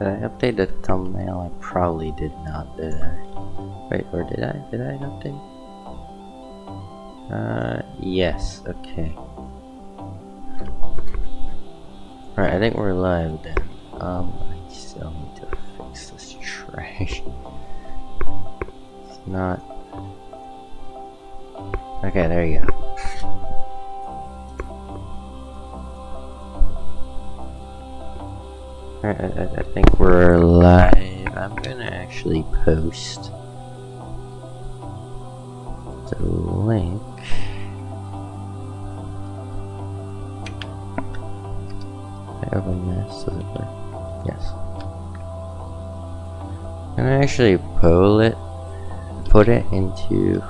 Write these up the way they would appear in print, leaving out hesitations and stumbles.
Did I update the thumbnail? I probably did not, did I? Wait, or did I? Did I update? Yes, okay. Alright, I think we're live then. I still need to fix this trash. It's not... Okay, there you go. Alright, I think we're live. I'm gonna actually post the link. I open this, does it work? Yes. I'm gonna actually put it into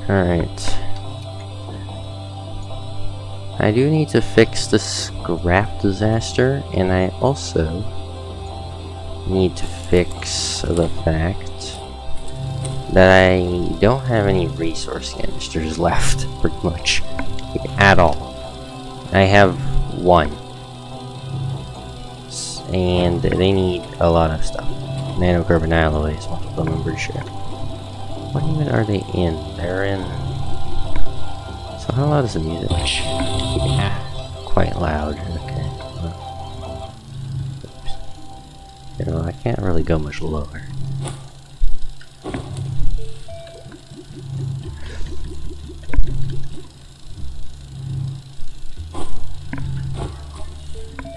Alright. I do need to fix the scrap disaster, and I also need to fix the fact that I don't have any resource canisters left, pretty much. Like, at all. I have one. And they need a lot of stuff. Nanocarbon alloy is one of them, I'm pretty sure. What even are they in? They're in... So how loud is the music? Yeah, quite loud. Okay. Oops. You know, I can't really go much lower.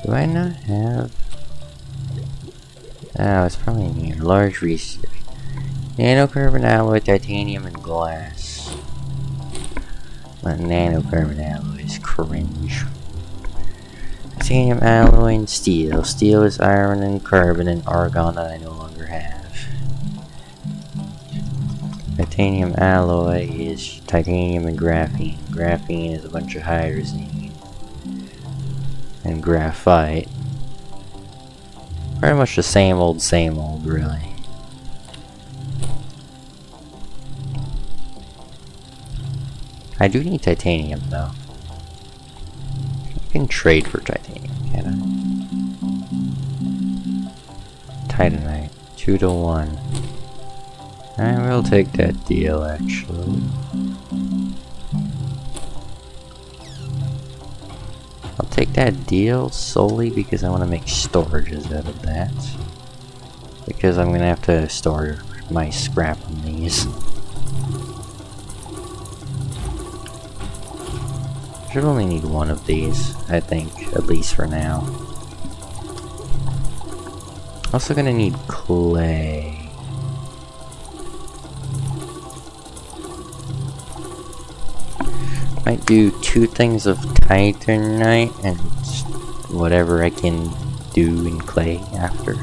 Do I not have... Oh, it's probably in here. Large research. Nanocarbon alloy, titanium, and glass. But nanocarbon alloy is cringe. Titanium alloy and steel. Steel is iron and carbon and argon that I no longer have. Titanium alloy is titanium and graphene. Graphene is a bunch of hydrazine. And graphite. Pretty much the same old, really. I do need titanium, though. I can trade for titanium, can I? Titanite. 2 to 1. I will take that deal, actually. I'll take that deal solely because I want to make storages out of that. Because I'm going to have to store my scrap on these. Should only need one of these, I think, at least for now. Also gonna need clay. Might do 2 things of titanite and whatever I can do in clay after.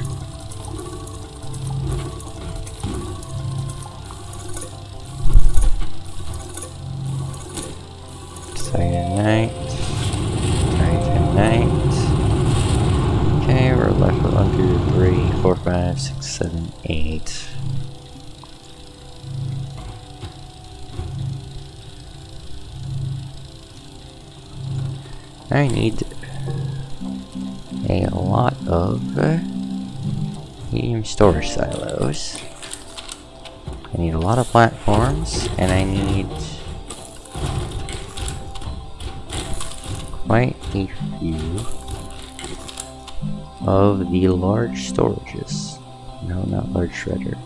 Titanite. Okay, we're left with 1, 2, 3, 4, 5, 6, 7, 8. I need a lot of medium storage silos. I need a lot of platforms, and I need quite a few of the large storages. No, not large shredder.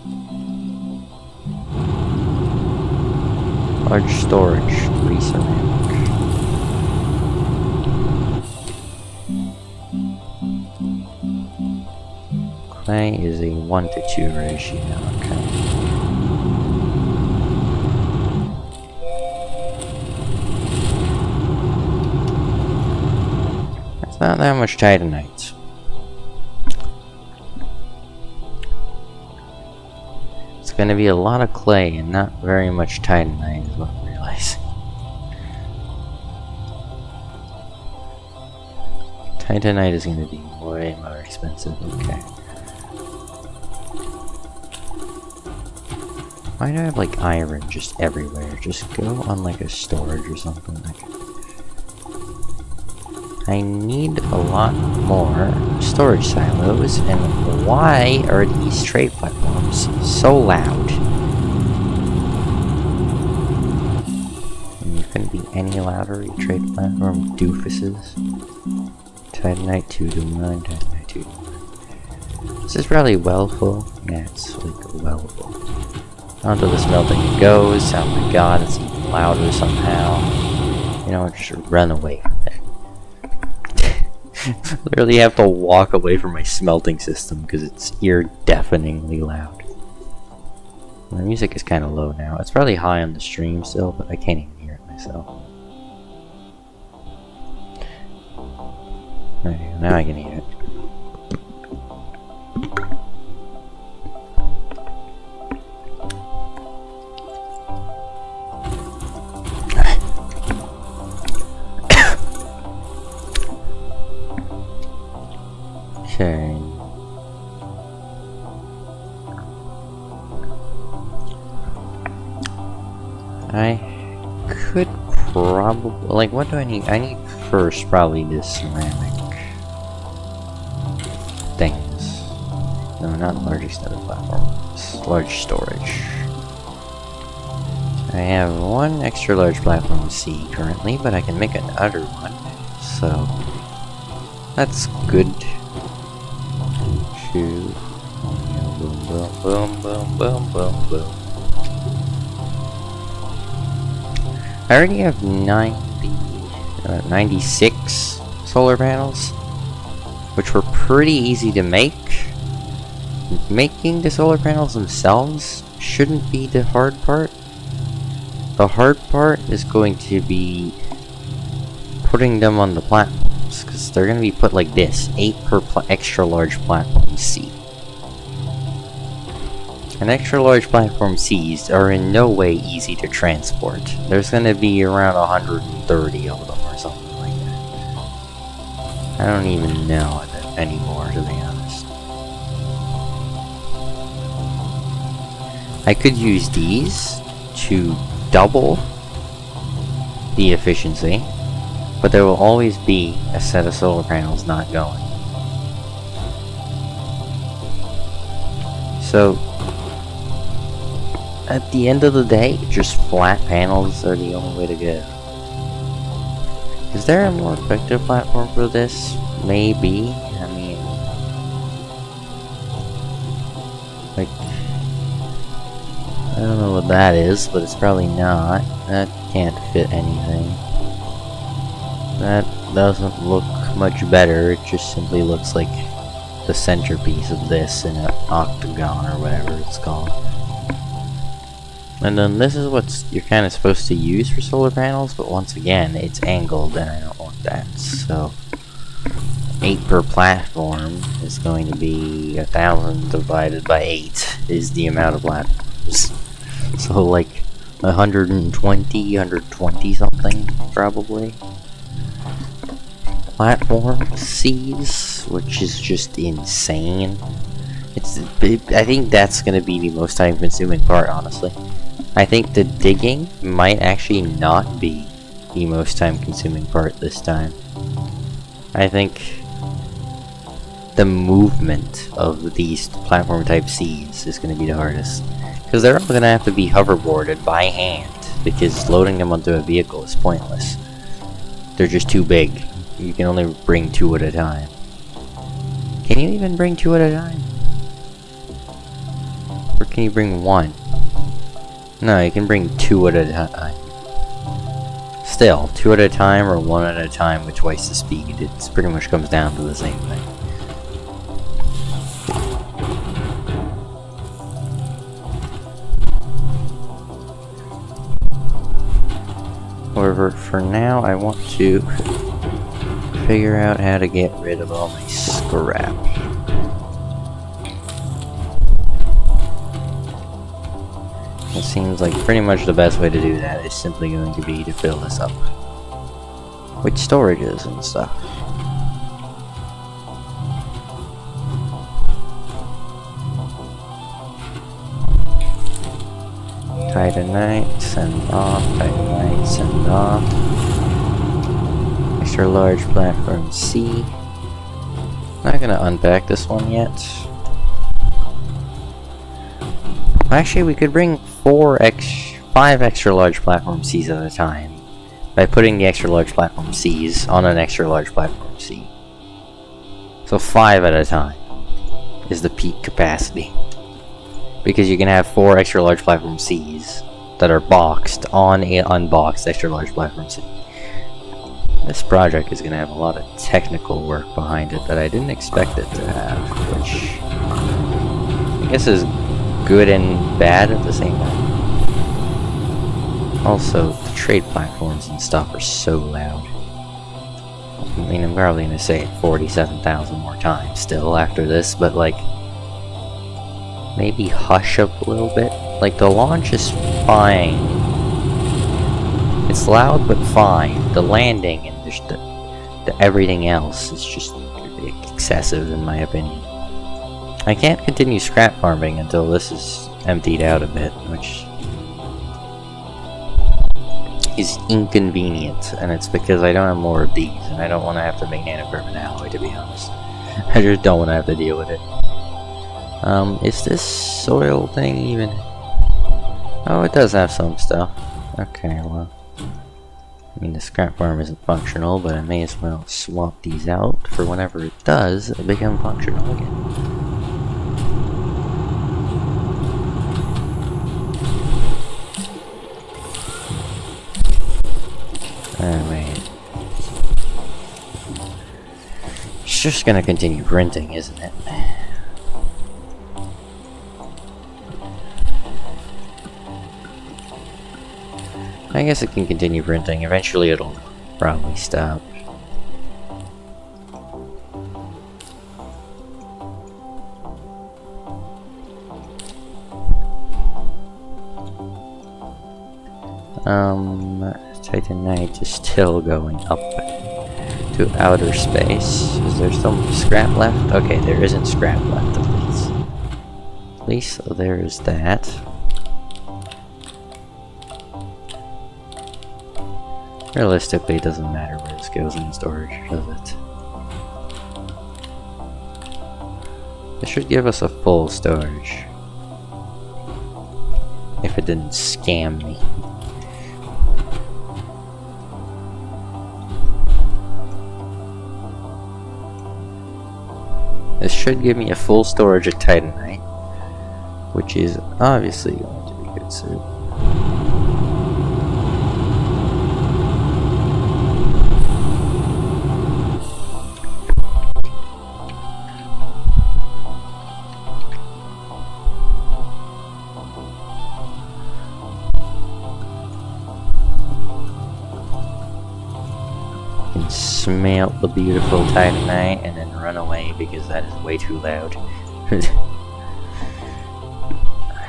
Large storage, 3 ceramic. Clay is a 1-to-2 ratio, okay. That's not that much titanite. It's gonna be a lot of clay and not very much titanite is what I'm realizing. Titanite is gonna be way more expensive, okay. Why do I have like iron just everywhere? Just go on like a storage or something. I need a lot more storage silos, and why are these trade platforms so loud? And you couldn't be any louder, you trade platform doofuses. Titanite 2 to 9, Titanite 2 to 9. This is probably well full. Yeah, it's like well full. Onto the smelting it goes. Oh my god, it's even louder somehow. You know, just run away from it. Literally have to walk away from my smelting system because it's ear-deafeningly loud. The music is kind of low now. It's probably high on the stream still, but I can't even hear it myself. Okay, now I can hear it. Okay. I could probably, like, what do I need? I need first probably this ceramic things. No, not large extended platforms. Large storage. I have one extra large platform C currently, but I can make another one. So that's good. Boom, boom, boom, boom, boom, boom, boom. I already have 96 solar panels, which were pretty easy to make. Making the solar panels themselves shouldn't be the hard part. The hard part is going to be putting them on the platforms, because they're going to be put like this, 8 per extra large platform C. And extra large platform Cs are in no way easy to transport. There's going to be around 130 of them or something like that. I don't even know anymore, to be honest. I could use these to double the efficiency, but there will always be a set of solar panels not going. So, at the end of the day, just flat panels are the only way to go. Is there a more effective platform for this? Maybe. I mean, like, I don't know what that is, but it's probably not. That can't fit anything. That doesn't look much better. It just simply looks like the centerpiece of this in an octagon or whatever it's called. And then this is what you're kind of supposed to use for solar panels, but once again, it's angled and I don't want that. So 8 per platform is going to be 1,000 divided by 8 is the amount of platforms. So like 120 something probably. Platform Cs, which is just insane. I think that's going to be the most time consuming part, honestly. I think the digging might actually not be the most time consuming part this time. I think the movement of these platform type Cs is going to be the hardest. Because they're all going to have to be hoverboarded by hand, because loading them onto a vehicle is pointless. They're just too big. you can only bring 2 at a time. Can you even bring 2 at a time? Or can you bring 1? No, you can bring 2 at a time. Still, 2 at a time or 1 at a time with twice the speed. It pretty much comes down to the same thing. However, for now, I want to figure out how to get rid of all my scrap. It seems like pretty much the best way to do that is simply going to be to fill this up with storages and stuff. Titanite, send off, Titanite, send off. Extra large platform C. Not gonna unpack this one yet. Actually, we could bring 5 extra large platform Cs at a time by putting the extra large platform Cs on an extra large platform C. So 5 at a time is the peak capacity. Because you can have 4 extra large platform Cs that are boxed on an unboxed extra large platform C. This project is going to have a lot of technical work behind it that I didn't expect it to have, which I guess is good and bad at the same time. Also, the trade platforms and stuff are so loud. I mean, I'm probably going to say it 47,000 more times still after this, but like, maybe hush up a little bit. Like, the launch is fine. It's loud but fine. The landing and just the everything else is just excessive in my opinion. I can't continue scrap farming until this is emptied out a bit, which is inconvenient, and it's because I don't have more of these, and I don't want to have to make nanocarbon alloy, to be honest. I just don't want to have to deal with it. Is this soil thing even... Oh, it does have some stuff. Okay, well... I mean, the scrap farm isn't functional, but I may as well swap these out for whenever it does become functional again. Alright. It's just gonna continue printing, isn't it? I guess it can continue printing. Eventually it'll probably stop. Titanite is still going up to outer space. Is there still scrap left? Okay, there isn't scrap left at least. At least there is that. Realistically, it doesn't matter where this goes in storage, does it? This should give us a full storage. If it didn't scam me. This should give me a full storage of Titanite, which is obviously going to be good soon. Smelt the beautiful Titanite and then run away because that is way too loud.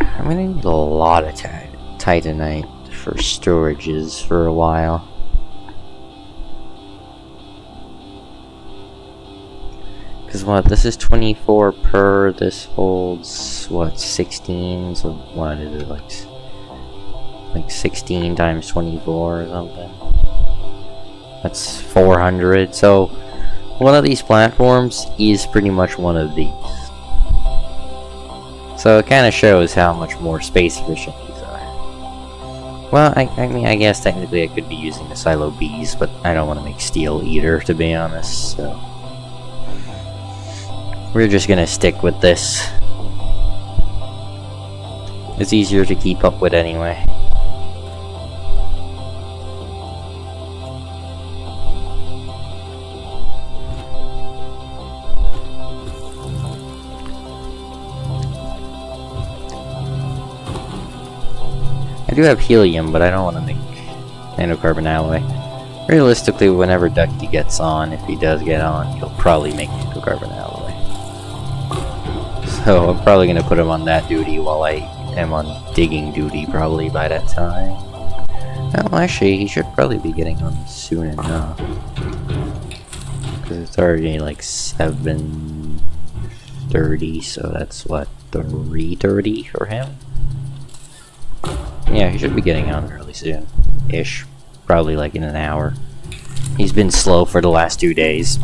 I'm gonna need a lot of Titanite for storages for a while. Because what, this is 24 per, this holds, what, 16? So what is it, like 16 times 24 or something? That's 400, so one of these platforms is pretty much one of these. So it kind of shows how much more space efficient these are. Well, I mean, I guess technically I could be using the silo bees, but I don't want to make steel either, to be honest, so... We're just gonna stick with this. It's easier to keep up with anyway. I do have helium, but I don't want to make nanocarbon alloy. Realistically, whenever Ducky gets on, if he does get on, he'll probably make nanocarbon alloy. So I'm probably going to put him on that duty while I am on digging duty probably by that time. Well, actually, he should probably be getting on soon enough. Because it's already like 7:30, so that's what, 3:30 for him? Yeah, he should be getting on really soon-ish. Probably like in an hour. He's been slow for the last 2 days.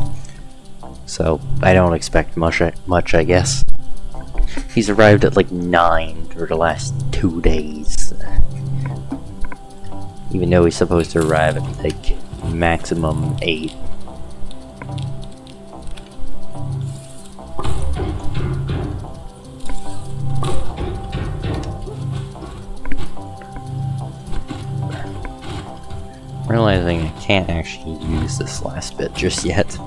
So, I don't expect much, I guess. He's arrived at like 9 for the last 2 days. Even though he's supposed to arrive at like maximum 8. Realizing I can't actually use this last bit just yet.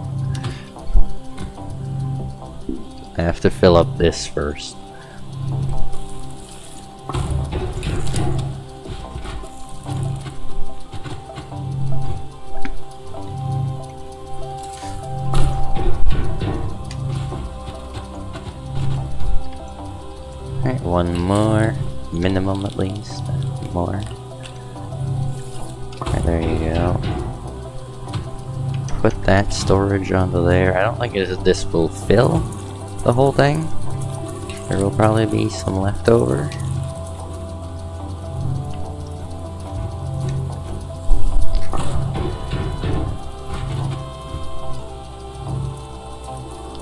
I have to fill up this first. Alright, one more. Minimum at least. More. Alright, there you go. Put that storage onto there. I don't think this will fill the whole thing. There will probably be some left over.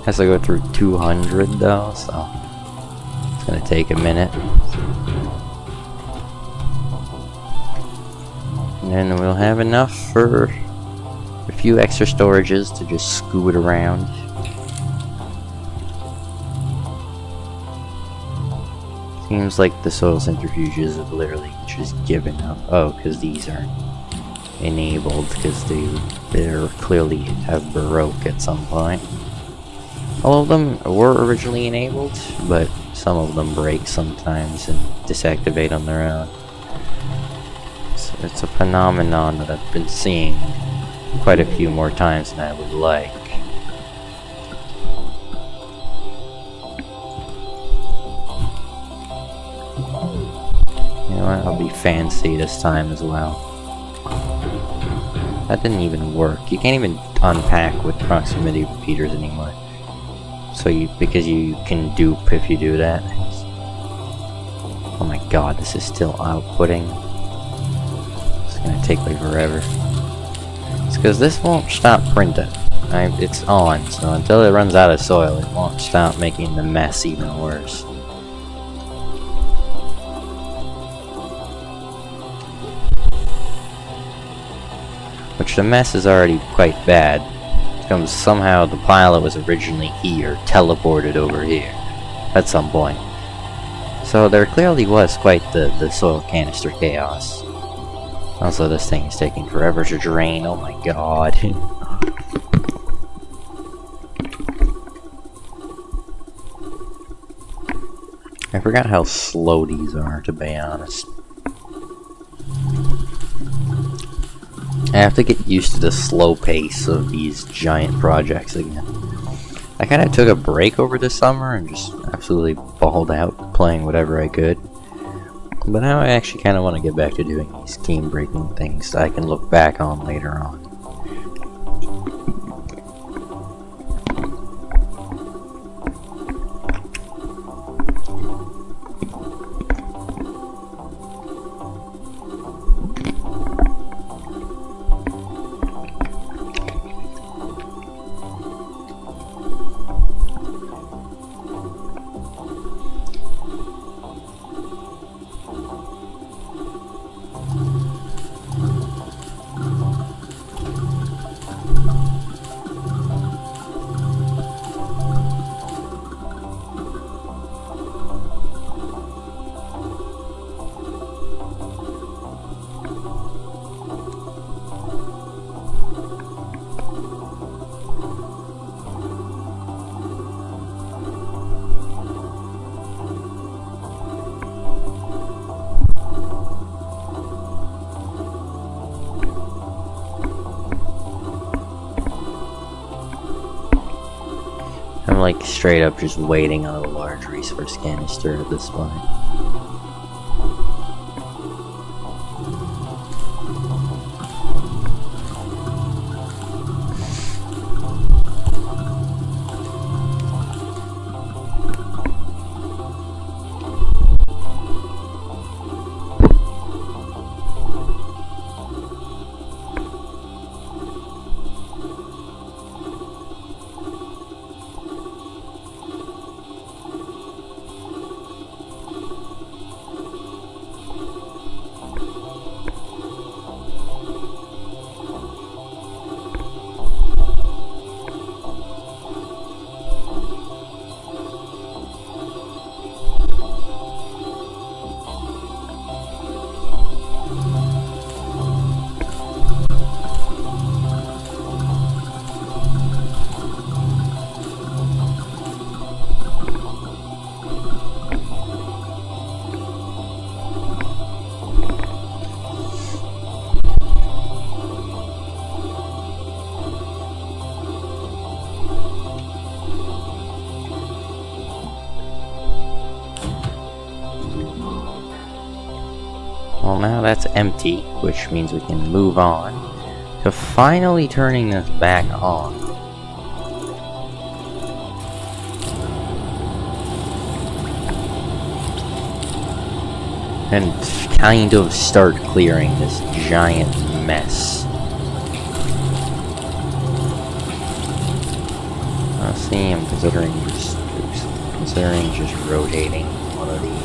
Has to go through 200 though, so it's gonna take a minute. And then we'll have enough for a few extra storages to just scoot around. Seems like the soil centrifuges have literally just given up. Oh, because these aren't enabled, because they're clearly have broke at some point. All of them were originally enabled, but some of them break sometimes and deactivate on their own. So it's a phenomenon that I've been seeing quite a few more times than I would like. You know what, I'll be fancy this time as well. That didn't even work. You can't even unpack with proximity repeaters anymore. So because you can dupe if you do that. Oh my god, this is still outputting. It's gonna take like forever. It's because this won't stop printing. It's on, so until it runs out of soil, it won't stop making the mess even worse. Which the mess is already quite bad. Because somehow the pile that was originally here teleported over here at some point. So there clearly was quite the soil canister chaos. Also, this thing is taking forever to drain. Oh my god. I forgot how slow these are, to be honest. I have to get used to the slow pace of these giant projects again. I kind of took a break over the summer and just absolutely balled out playing whatever I could. But now I actually kind of want to get back to doing these game-breaking things that I can look back on later on. like straight up just waiting on a large resource canister at this point. Well, now that's empty, which means we can move on to finally turning this back on. And kind of start clearing this giant mess. I'll see, I'm considering just rotating one of these.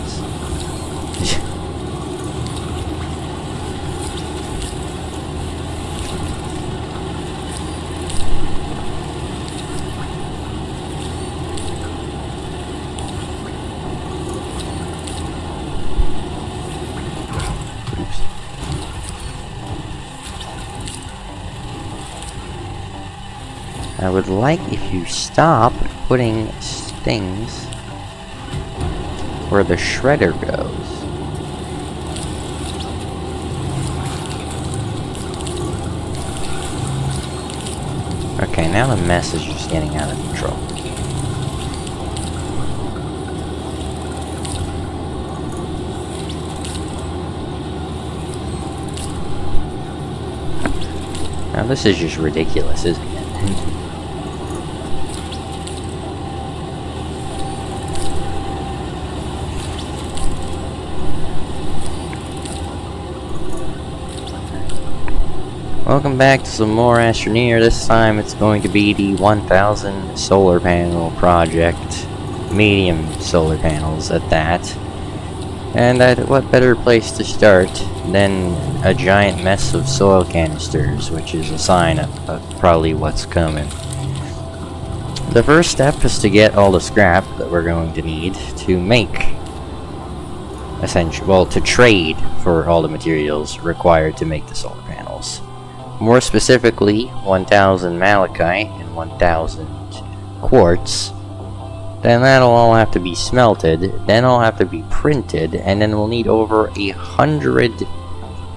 I would like if you stop putting things where the shredder goes. Okay, now the mess is just getting out of control. Now this is just ridiculous, isn't it? Welcome back to some more Astroneer. This time it's going to be the 1000 solar panel project. Medium solar panels at that. And what better place to start than a giant mess of soil canisters, which is a sign of probably what's coming. The first step is to get all the scrap that we're going to need to make to trade for all the materials required to make the solar panels. More specifically, 1000 malachite and 1000 quartz. Then that'll all have to be smelted, then it'll have to be printed, and then we'll need over 100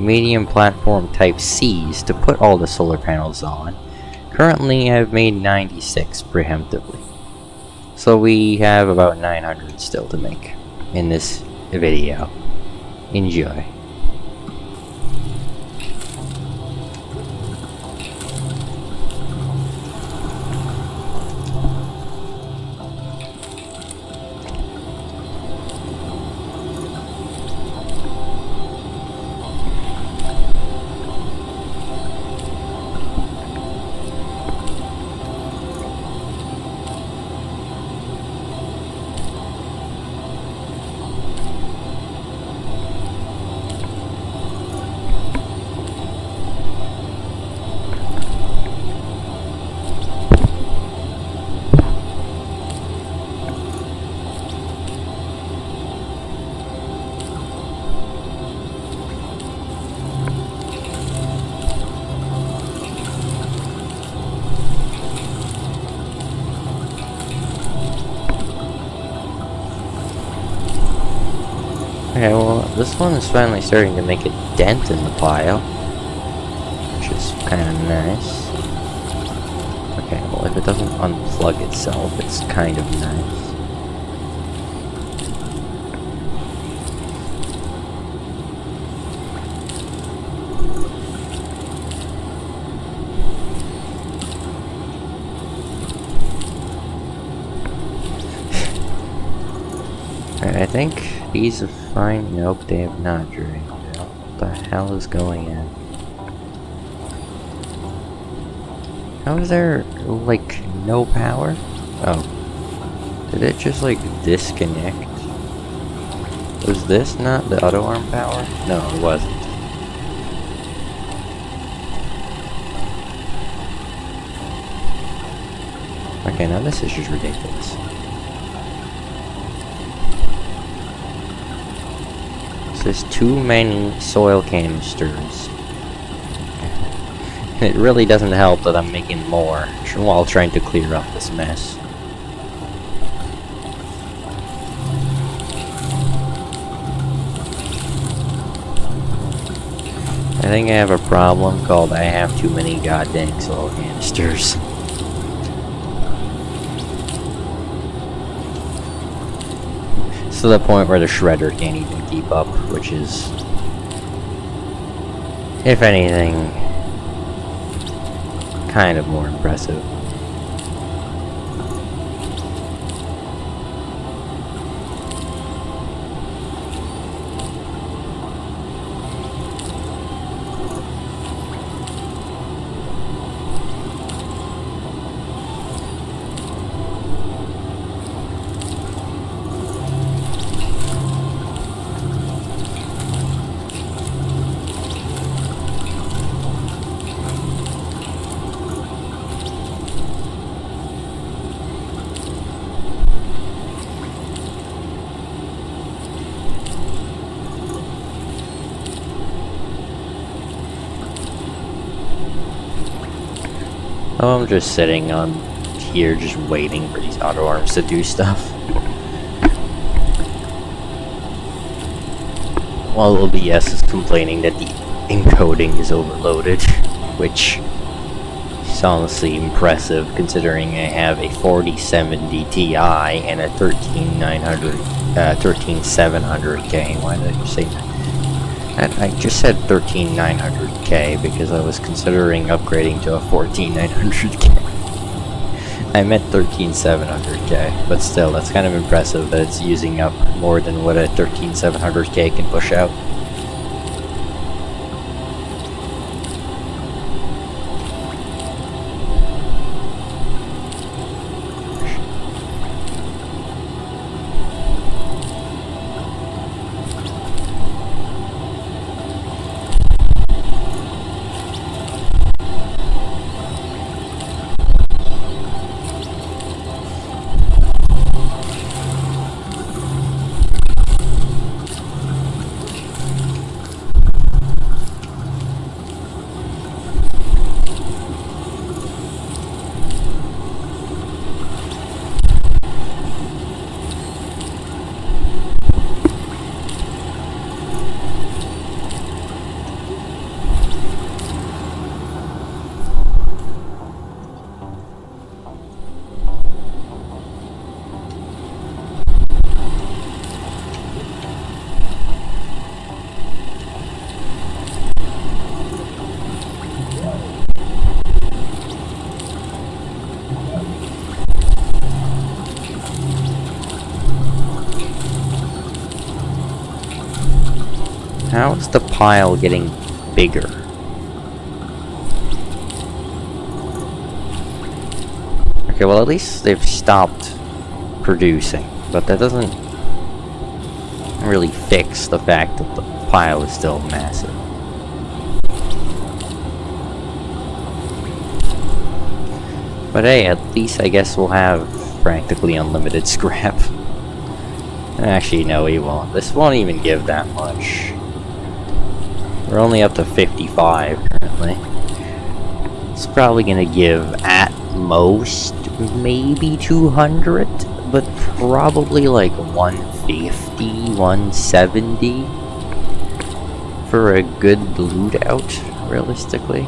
medium platform type Cs to put all the solar panels on. Currently I've made 96 preemptively. So we have about 900 still to make in this video. Enjoy. Okay, well, this one is finally starting to make a dent in the pile, which is kind of nice. Okay, well if it doesn't unplug itself, it's kind of nice. I think these are fine. Nope, they have not drained out. What the hell is going on? How is there, like, no power? Oh. Did it just, like, disconnect? Was this not the auto arm power? No, it wasn't. Okay, now this is just ridiculous. There's too many soil canisters. It really doesn't help that I'm making more while trying to clear up this mess. I think I have a problem called I have too many goddamn soil canisters. To the point where the shredder can't even keep up, which is, if anything, kind of more impressive. Oh, I'm just sitting on here, just waiting for these auto arms to do stuff. While OBS is complaining that the encoding is overloaded, which is honestly impressive considering I have a 4070 Ti and a 13700K. Why did I just say that? I just said 13900K because I was considering upgrading to a 14900K. I meant 13700K, but still, that's kind of impressive that it's using up more than what a 13700K can push out. How is the pile getting bigger? Okay, well at least they've stopped producing, but that doesn't really fix the fact that the pile is still massive. But hey, at least I guess we'll have practically unlimited scrap. Actually, no, we won't. This won't even give that much. We're only up to 55 currently. It's probably gonna give at most maybe 200, but probably like 150, 170 for a good loot out, realistically.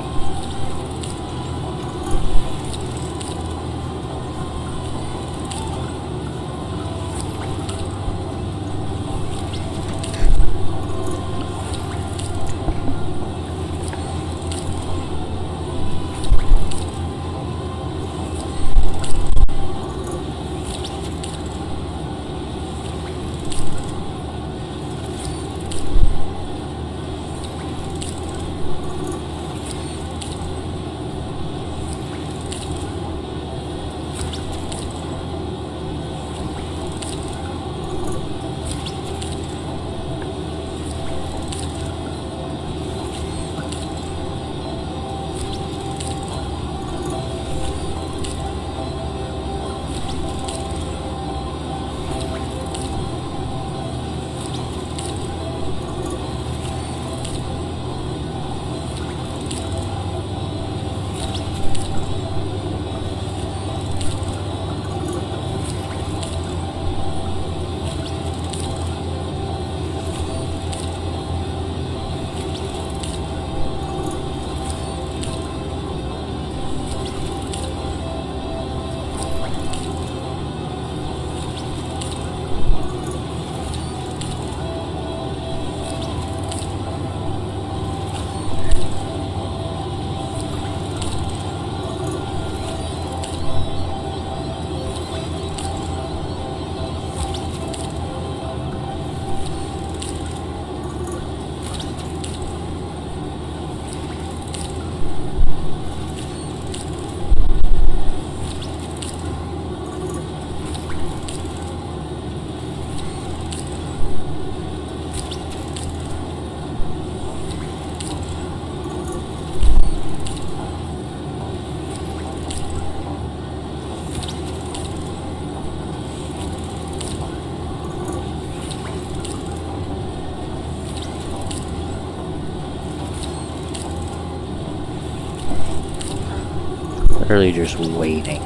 Literally just waiting.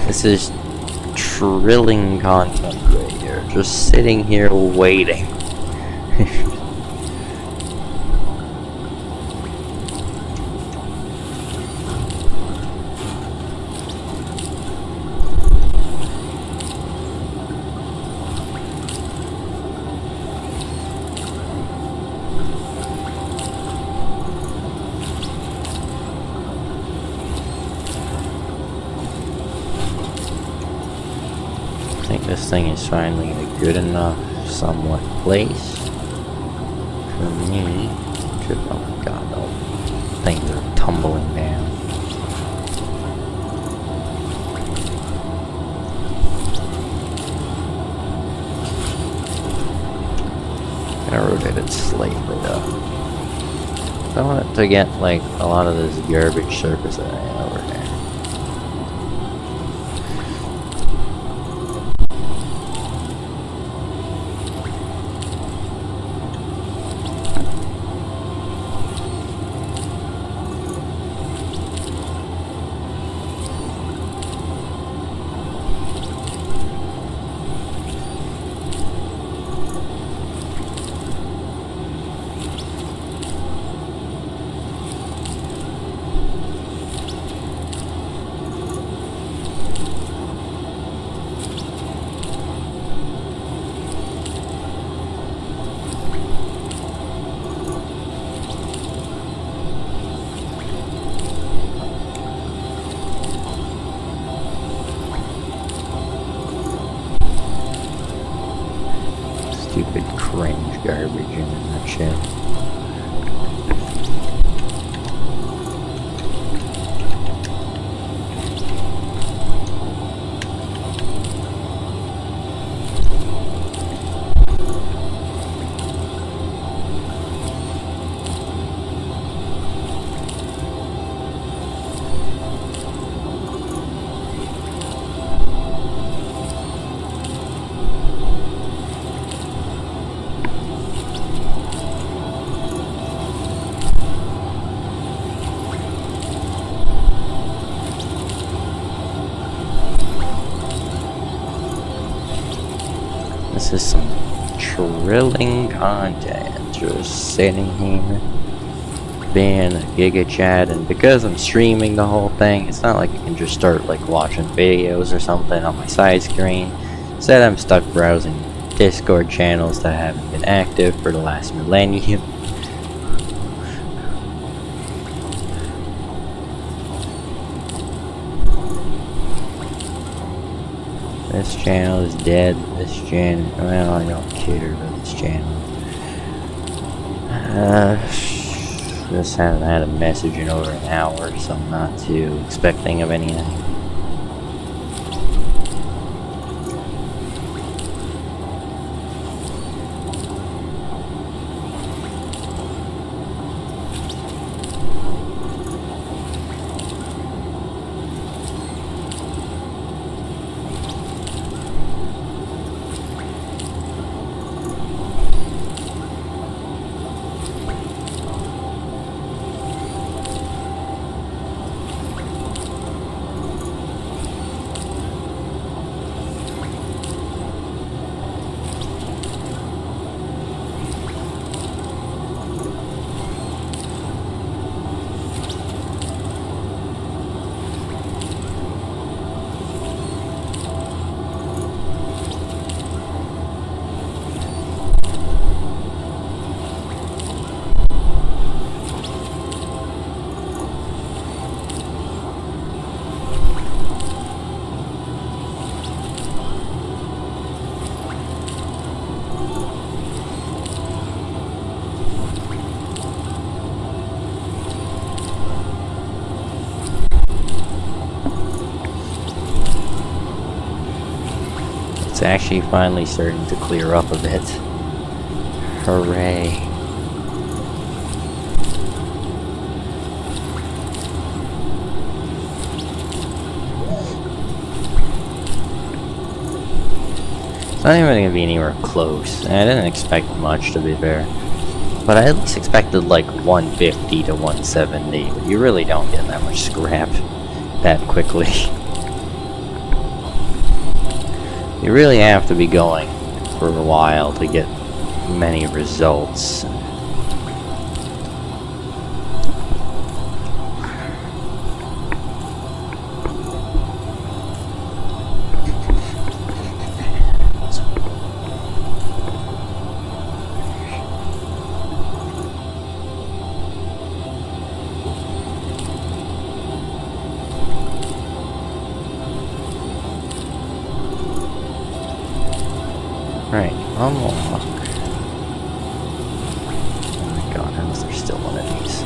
This is trilling content right here. Just sitting here waiting. I think this thing is finally in a good enough, somewhat place for me to. Oh my god, no. Things are tumbling down. I rotate it slightly though. I want it to get like a lot of this garbage surface that I have over there. Stupid cringe garbage in a nutshell. This is some trilling content, just sitting here, being a Giga Chat, and because I'm streaming the whole thing, it's not like I can just start like watching videos or something on my side screen. Instead, I'm stuck browsing Discord channels that haven't been active for the last millennium. This channel is dead. This channel, well, I don't care about this channel. Just haven't had a message in over an hour, so I'm not too expecting of anything. It's actually finally starting to clear up a bit. Hooray. It's not even going to be anywhere close. I didn't expect much, to be fair. But I at least expected like 150 to 170. But you really don't get that much scrap that quickly. You really have to be going for a while to get many results. Right, unlock. Oh my god, how is there still one of these?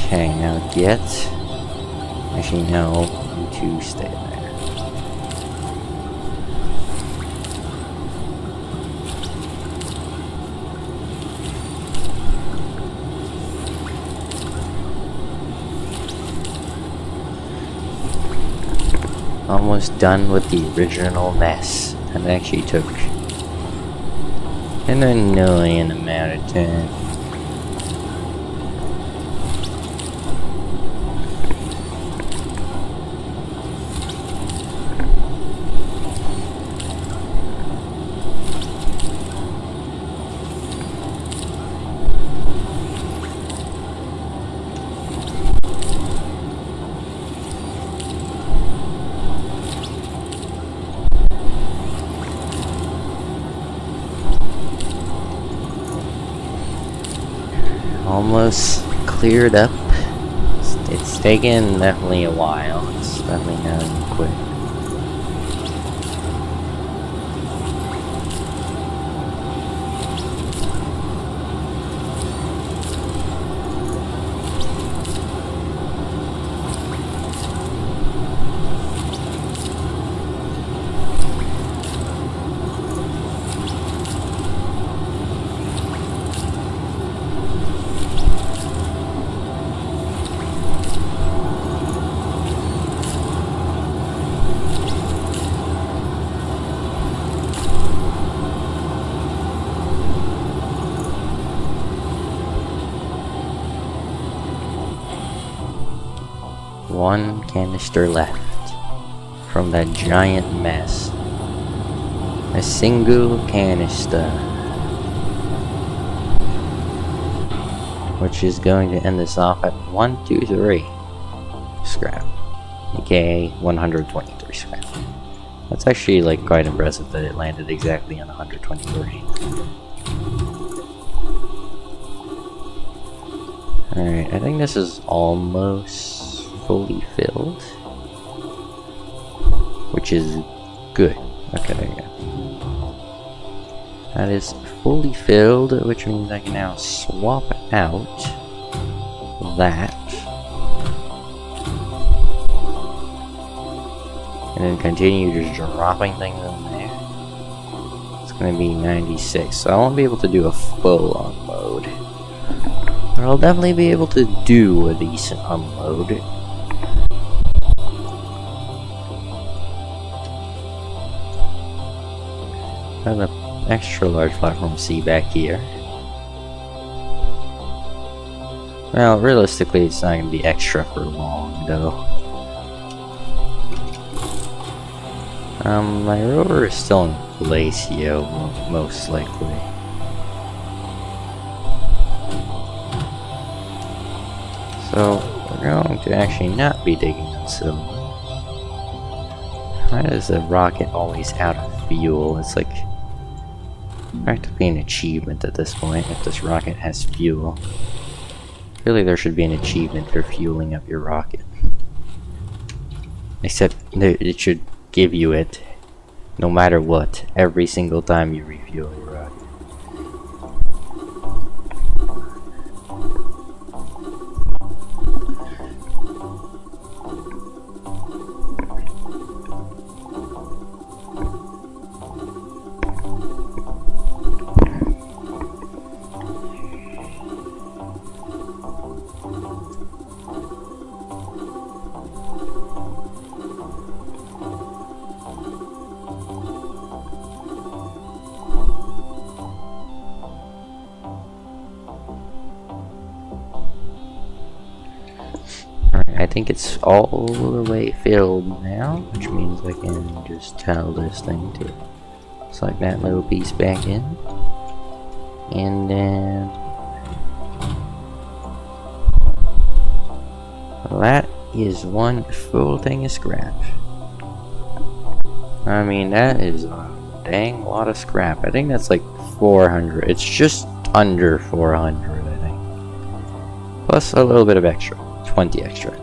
Okay, now get. Actually, no, you two stay there. Almost done with the original mess. That actually took an annoying amount of time. Almost cleared up. It's taken definitely a while. It's definitely not quick. One canister left from that giant mess. A single canister, which is going to end this off at 1, 2, 3 scrap, aka 123 scrap. That's actually like quite impressive that it landed exactly on 123. Alright, I think this is almost fully filled, which is good. Okay, there you go. That is fully filled, which means I can now swap out that and then continue just dropping things in there. It's gonna be 96, so I won't be able to do a full unload, but I'll definitely be able to do a decent unload. Got an extra large platform C back here. Well, realistically, it's not going to be extra for long, though. My rover is still in place here, most likely. So, we're going to actually not be digging on silver. Why is the rocket always out of fuel? It's like practically an achievement at this point if this rocket has fuel. Really, there should be an achievement for fueling up your rocket. Except it should give you it no matter what, every single time you refuel your rocket. think it's all the way filled now, which means I can just tell this thing to slide that little piece back in. And then that is one full thing of scrap. I mean, that is a dang lot of scrap. I think that's like 400. It's just under 400, I think. Plus a little bit of extra. 20 extra.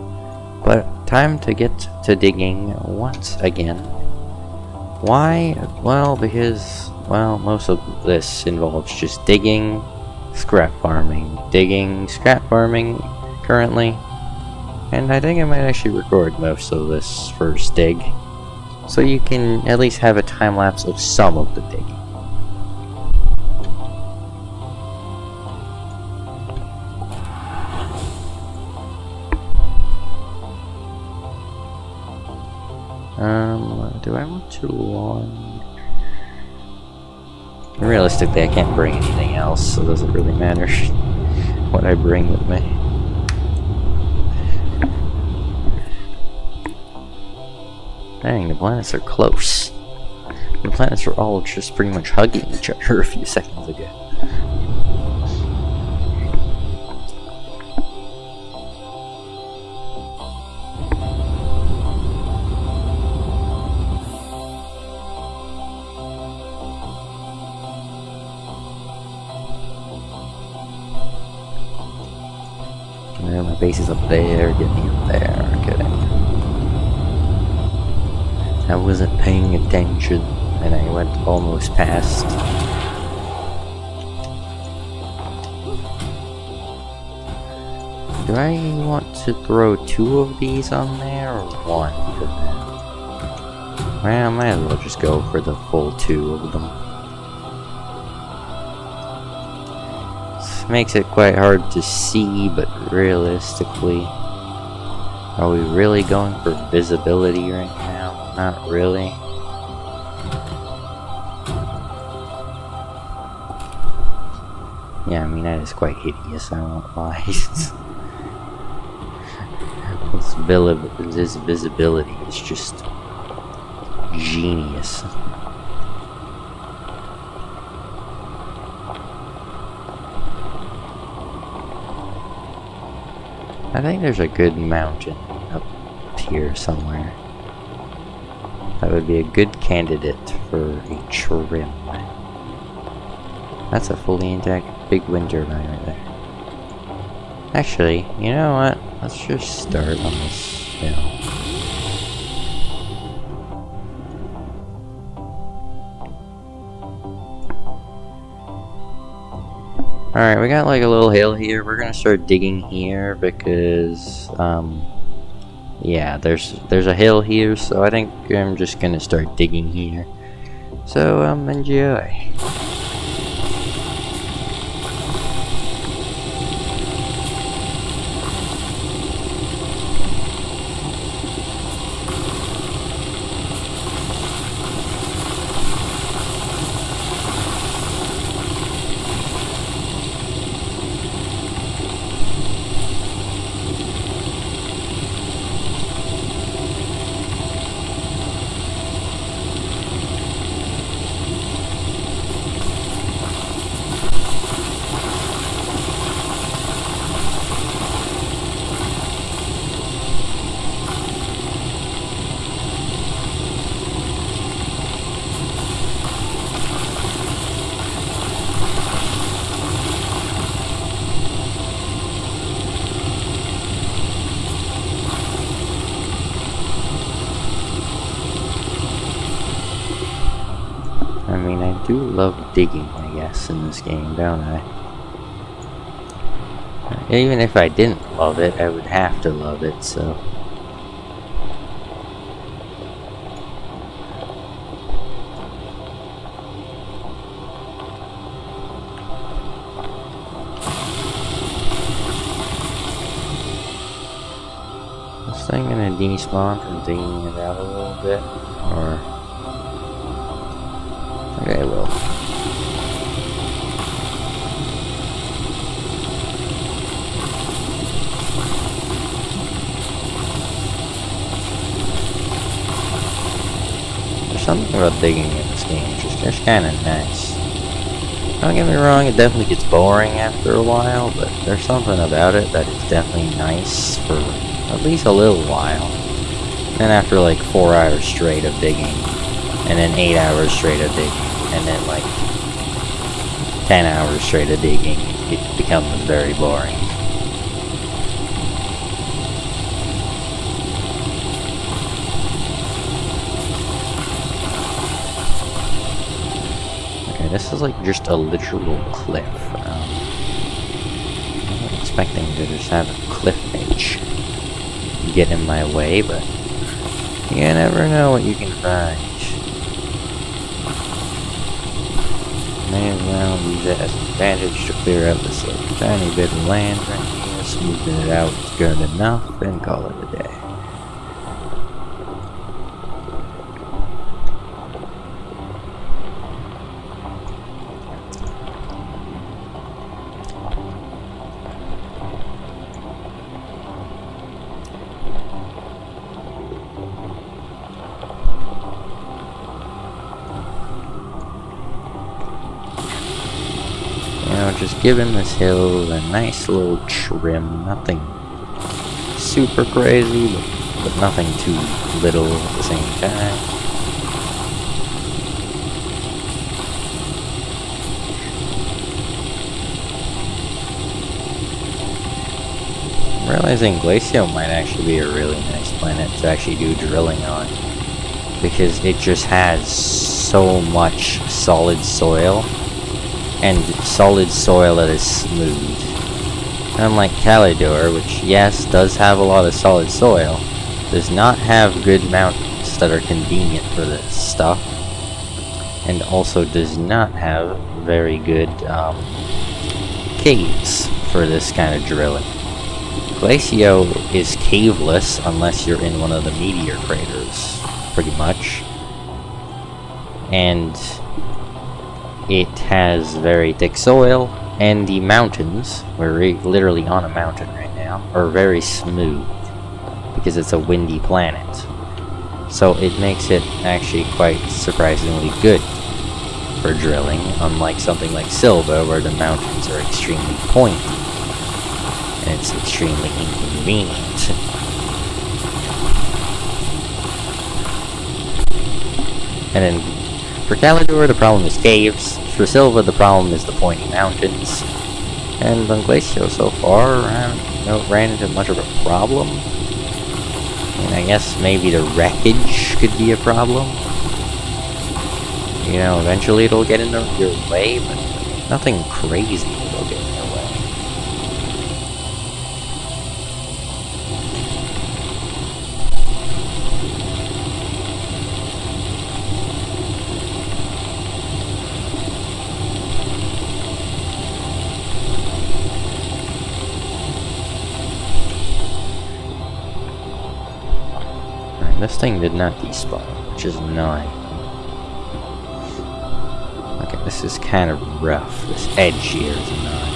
But time to get to digging once again. Why? Well, because, well, most of this involves just digging, scrap farming, digging, scrap farming currently. And I think I might actually record most of this first dig, so you can at least have a time lapse of some of the digging. Do I want to lawn? Realistically, I can't bring anything else, so it doesn't really matter what I bring with me. Dang, the planets are close. The planets were all just pretty much hugging each other a few seconds ago. And my base is up there, get me up there, kidding. I wasn't paying attention, and I went almost past. Do I want to throw 2 of these on there, or 1? Well, I might as well just go for the full 2 of them. This makes it quite hard to see, but realistically, are we really going for visibility right now? Not really. Yeah, I mean, that is quite hideous, I won't lie. This visibility is just genius. I think there's a good mountain up here somewhere. That would be a good candidate for a trim. That's a fully intact big wind turbine right there. Actually, you know what? Let's just start on this hill. Alright, we got like a little hill here. We're gonna start digging here because, yeah, there's a hill here, so I think I'm just gonna start digging here. So, enjoy. I mean, I do love digging, I guess, in this game, don't I? Even if I didn't love it, I would have to love it, so... Is this thing gonna despawn from digging it out a little bit? Or... Okay, I will. something about digging in this game which is just kind of nice. Don't get me wrong, it definitely gets boring after a while, but there's something about it that is definitely nice for at least a little while. Then after like 4 hours straight of digging, and then 8 hours straight of digging, and then like 10 hours straight of digging, it becomes very boring. Okay, this is like just a literal cliff. I wasn't expecting to just have a cliff edge get in my way, but you never know what you can find. May as well use it as an advantage to clear out this little tiny bit of land right here, smoothing it out good enough, and call it a day. Just giving this hill a nice little trim, nothing super crazy, but nothing too little at the same time. I'm realizing Glacio might actually be a really nice planet to actually do drilling on, because it just has so much solid soil. And solid soil that is smooth. Unlike Calidor, which yes, does have a lot of solid soil, does not have good mountains that are convenient for this stuff, and also does not have very good caves for this kind of drilling. Glacio is caveless unless you're in one of the meteor craters, pretty much. And it has very thick soil, and the mountains, we're literally on a mountain right now, are very smooth, because it's a windy planet. So it makes it actually quite surprisingly good for drilling, unlike something like Silva, where the mountains are extremely pointy, and it's extremely inconvenient. And then for Calidor, the problem is caves. For Silva, the problem is the pointy mountains. And on Glacio so far, I haven't ran into much of a problem. And I guess maybe the wreckage could be a problem. You know, eventually it'll get in your way, but nothing crazy will get in your way. This thing did not despawn, which is annoying. Okay, this is kind of rough. This edge here is annoying.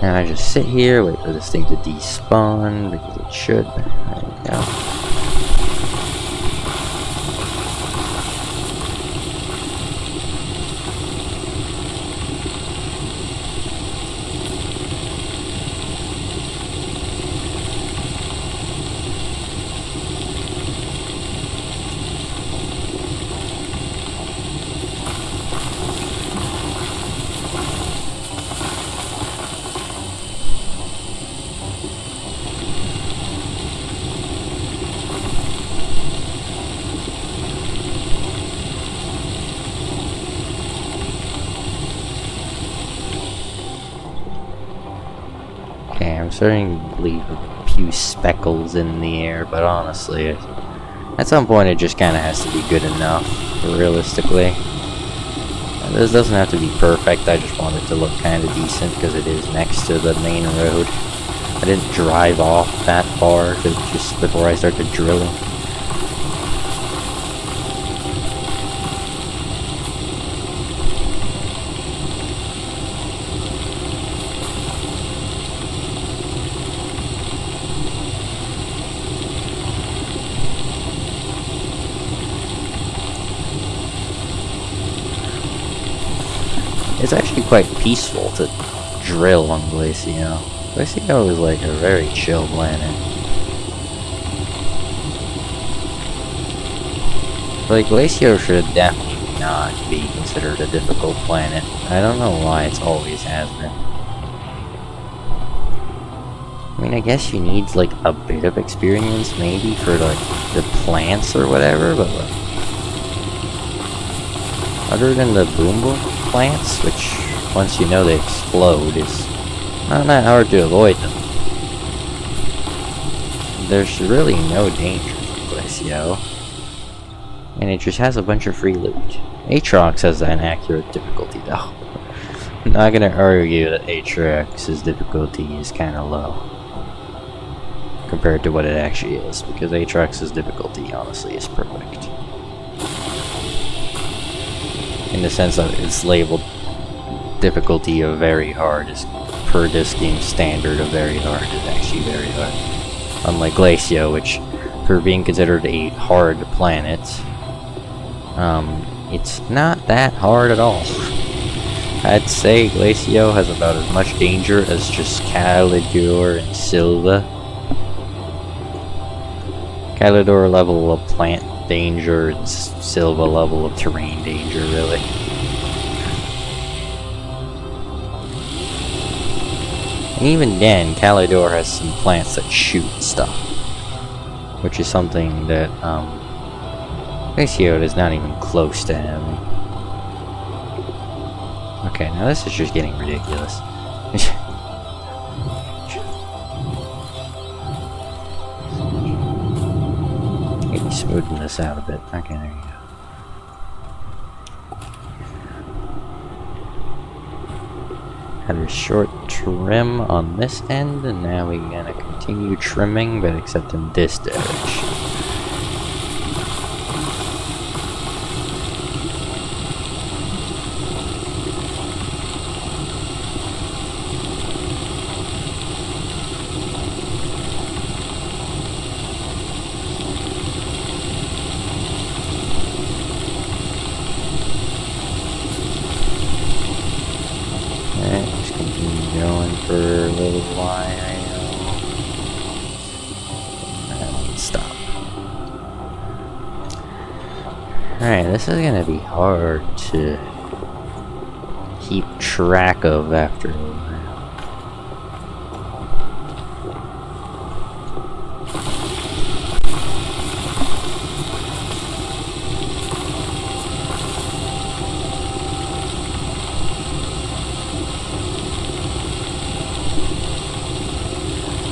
Now I just sit here, wait for this thing to despawn, because it should. There we go. I'm starting to leave a few speckles in the air, but honestly, at some point it just kind of has to be good enough, realistically. This doesn't have to be perfect, I just want it to look kind of decent because it is next to the main road. I didn't drive off that far just before I started drilling. quite peaceful to drill on Glacio. Glacio is like a very chill planet. Like, Glacio should definitely not be considered a difficult planet. I don't know why it's always has been. I mean, I guess you need, like, a bit of experience, maybe, for, like, the plants or whatever, but, like, other than the boom boom plants, which, once you know they explode, is not that hard to avoid them. There's really no danger from Glacio. And it just has a bunch of free loot. Aatrox has an accurate difficulty, though. I'm not gonna argue that Aatrox's difficulty is kinda low compared to what it actually is, because Aatrox's difficulty, honestly, is perfect. In the sense that it's labeled difficulty of very hard is per this game's standard of very hard is actually very hard. Unlike Glacio, which, for being considered a hard planet, it's not that hard at all. I'd say Glacio has about as much danger as just Calidor and Silva. Calidor level of plant danger and Silva level of terrain danger, really. And even then, Calidor has some plants that shoot stuff, which is something that, Glacio is not even close to having. Okay, now this is just getting ridiculous. Maybe smoothing this out a bit. Okay, there you go. Had a short trim on this end, and now we're gonna continue trimming, but except in this direction. For a little while. And stop. Alright, this is gonna be hard to keep track of after a while.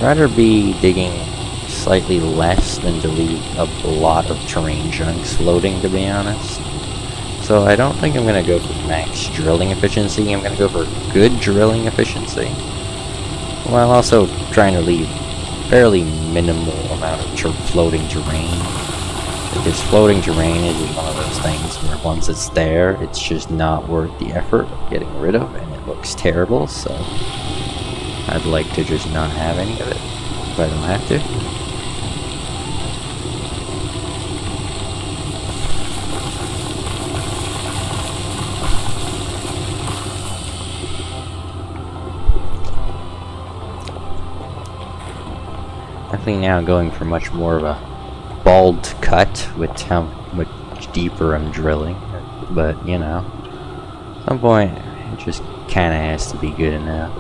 Rather be digging slightly less than to leave a lot of terrain chunks floating, to be honest. So I don't think I'm going to go for max drilling efficiency. I'm going to go for good drilling efficiency, while also trying to leave fairly minimal amount of floating terrain. Because floating terrain is one of those things where once it's there, it's just not worth the effort of getting rid of, and it looks terrible, so I'd like to just not have any of it, if I don't have to. Definitely now going for much more of a bald cut with how much deeper I'm drilling, but you know, at some point it just kinda has to be good enough.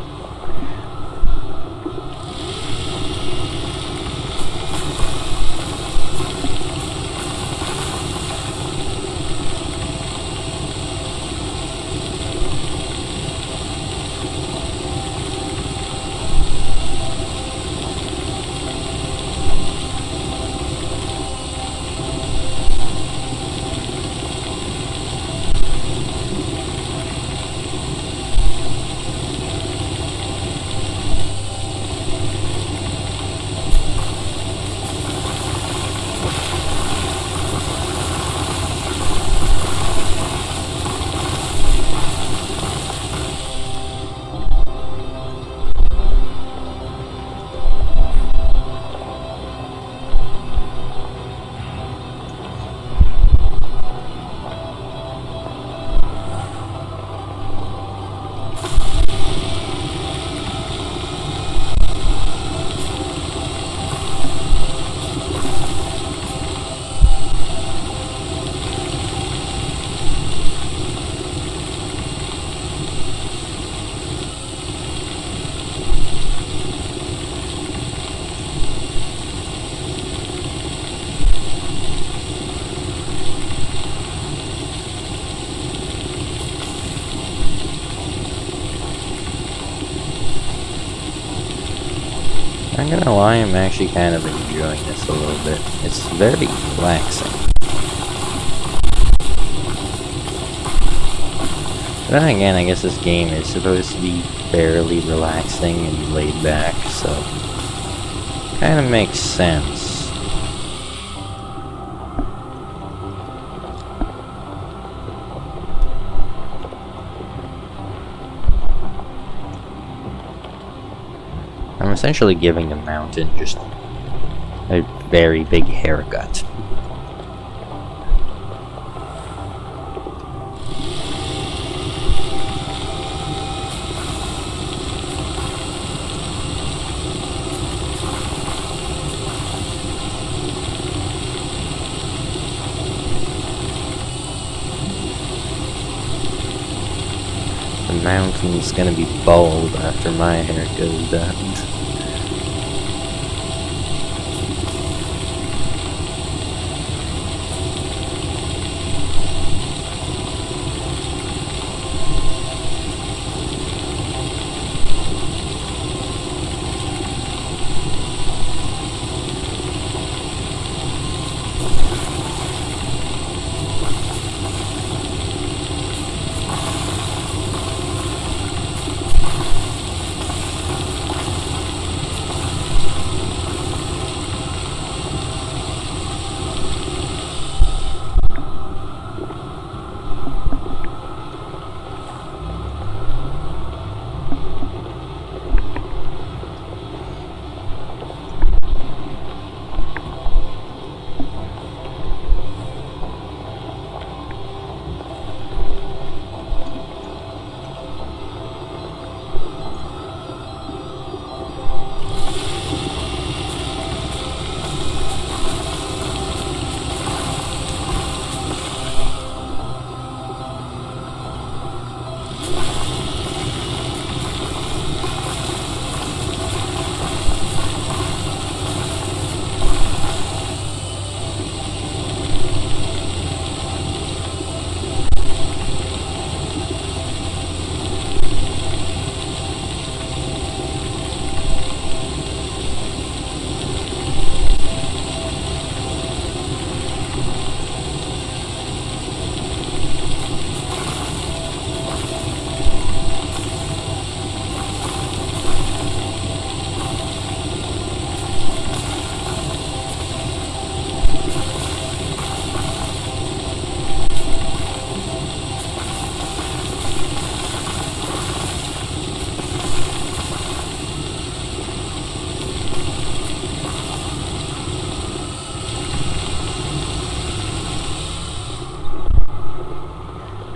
Not gonna lie, I'm actually kind of enjoying this a little bit. It's very relaxing. But then again, I guess this game is supposed to be fairly relaxing and laid back, so kind of makes sense. I'm essentially giving the mountain just a very big haircut. The mountain's gonna be bald after my hair goes down.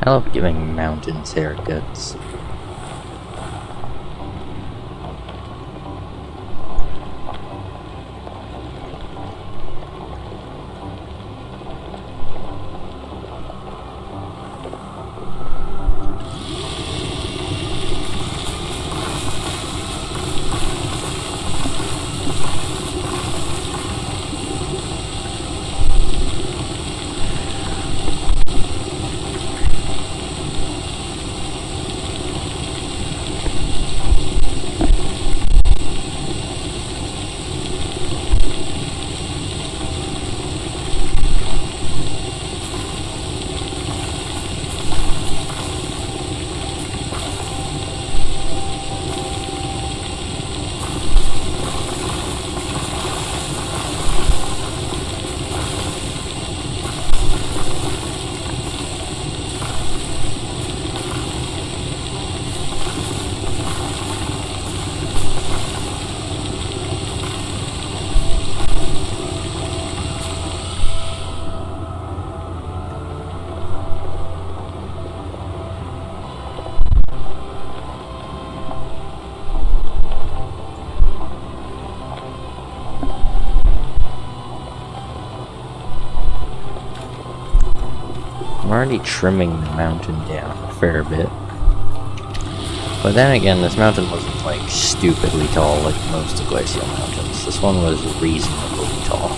I love giving mountains haircuts. I'm already trimming the mountain down a fair bit. But then again, this mountain wasn't like stupidly tall like most of glacial mountains. This one was reasonably tall.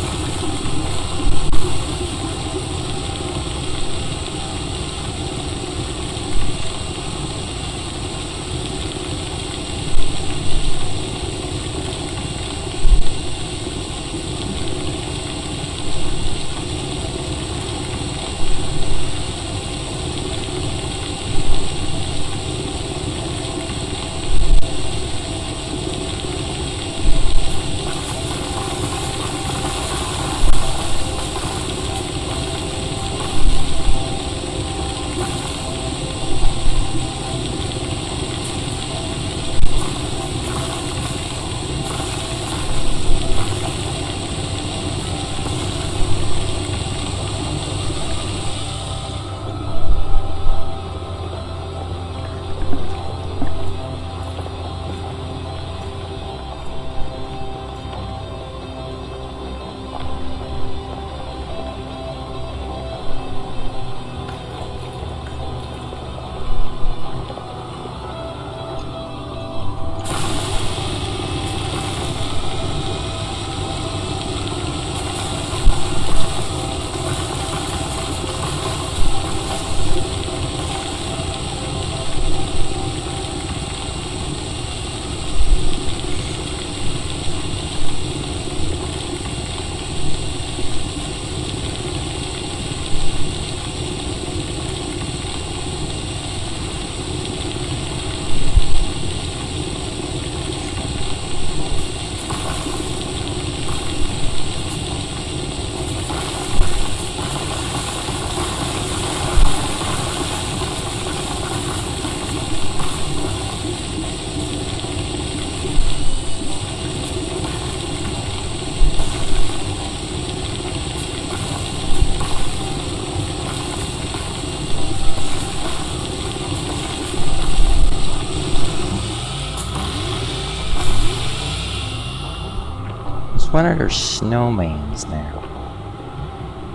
Since when are there snowmans now?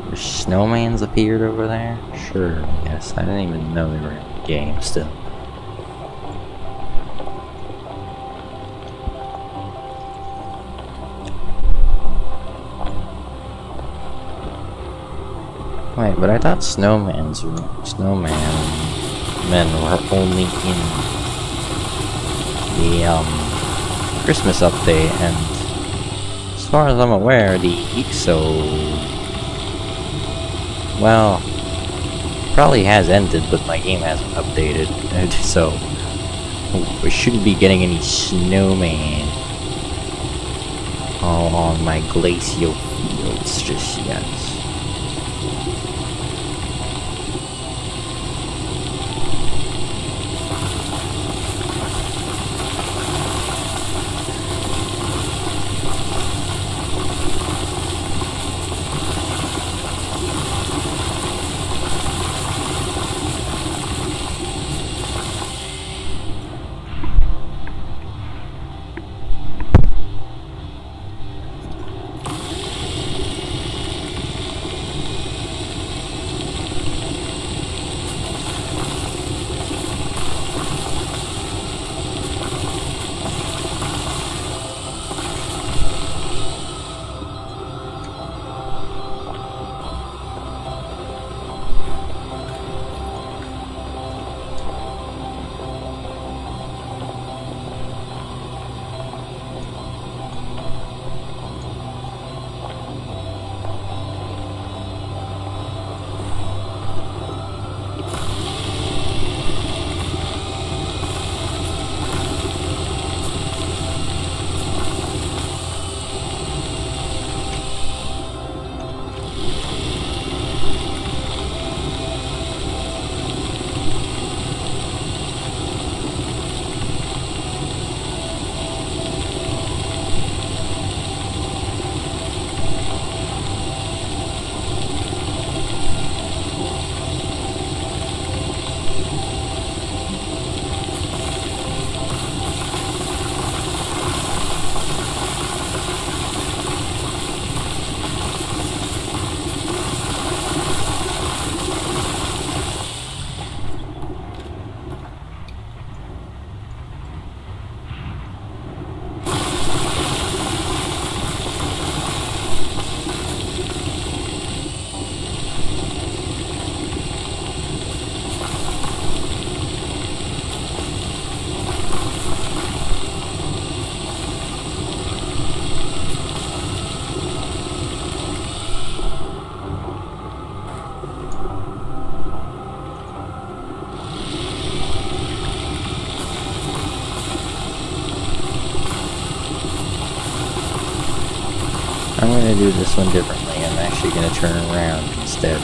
There's snowmans appeared over there? Sure, I guess. I didn't even know they were in the game still. Wait, but I thought snowmen were only in the Christmas update, and as far as I'm aware, the well, probably has ended, but my game hasn't updated, so we shouldn't be getting any snowman all on my glacial fields just yet. I'm gonna do this one differently. I'm actually gonna turn around instead.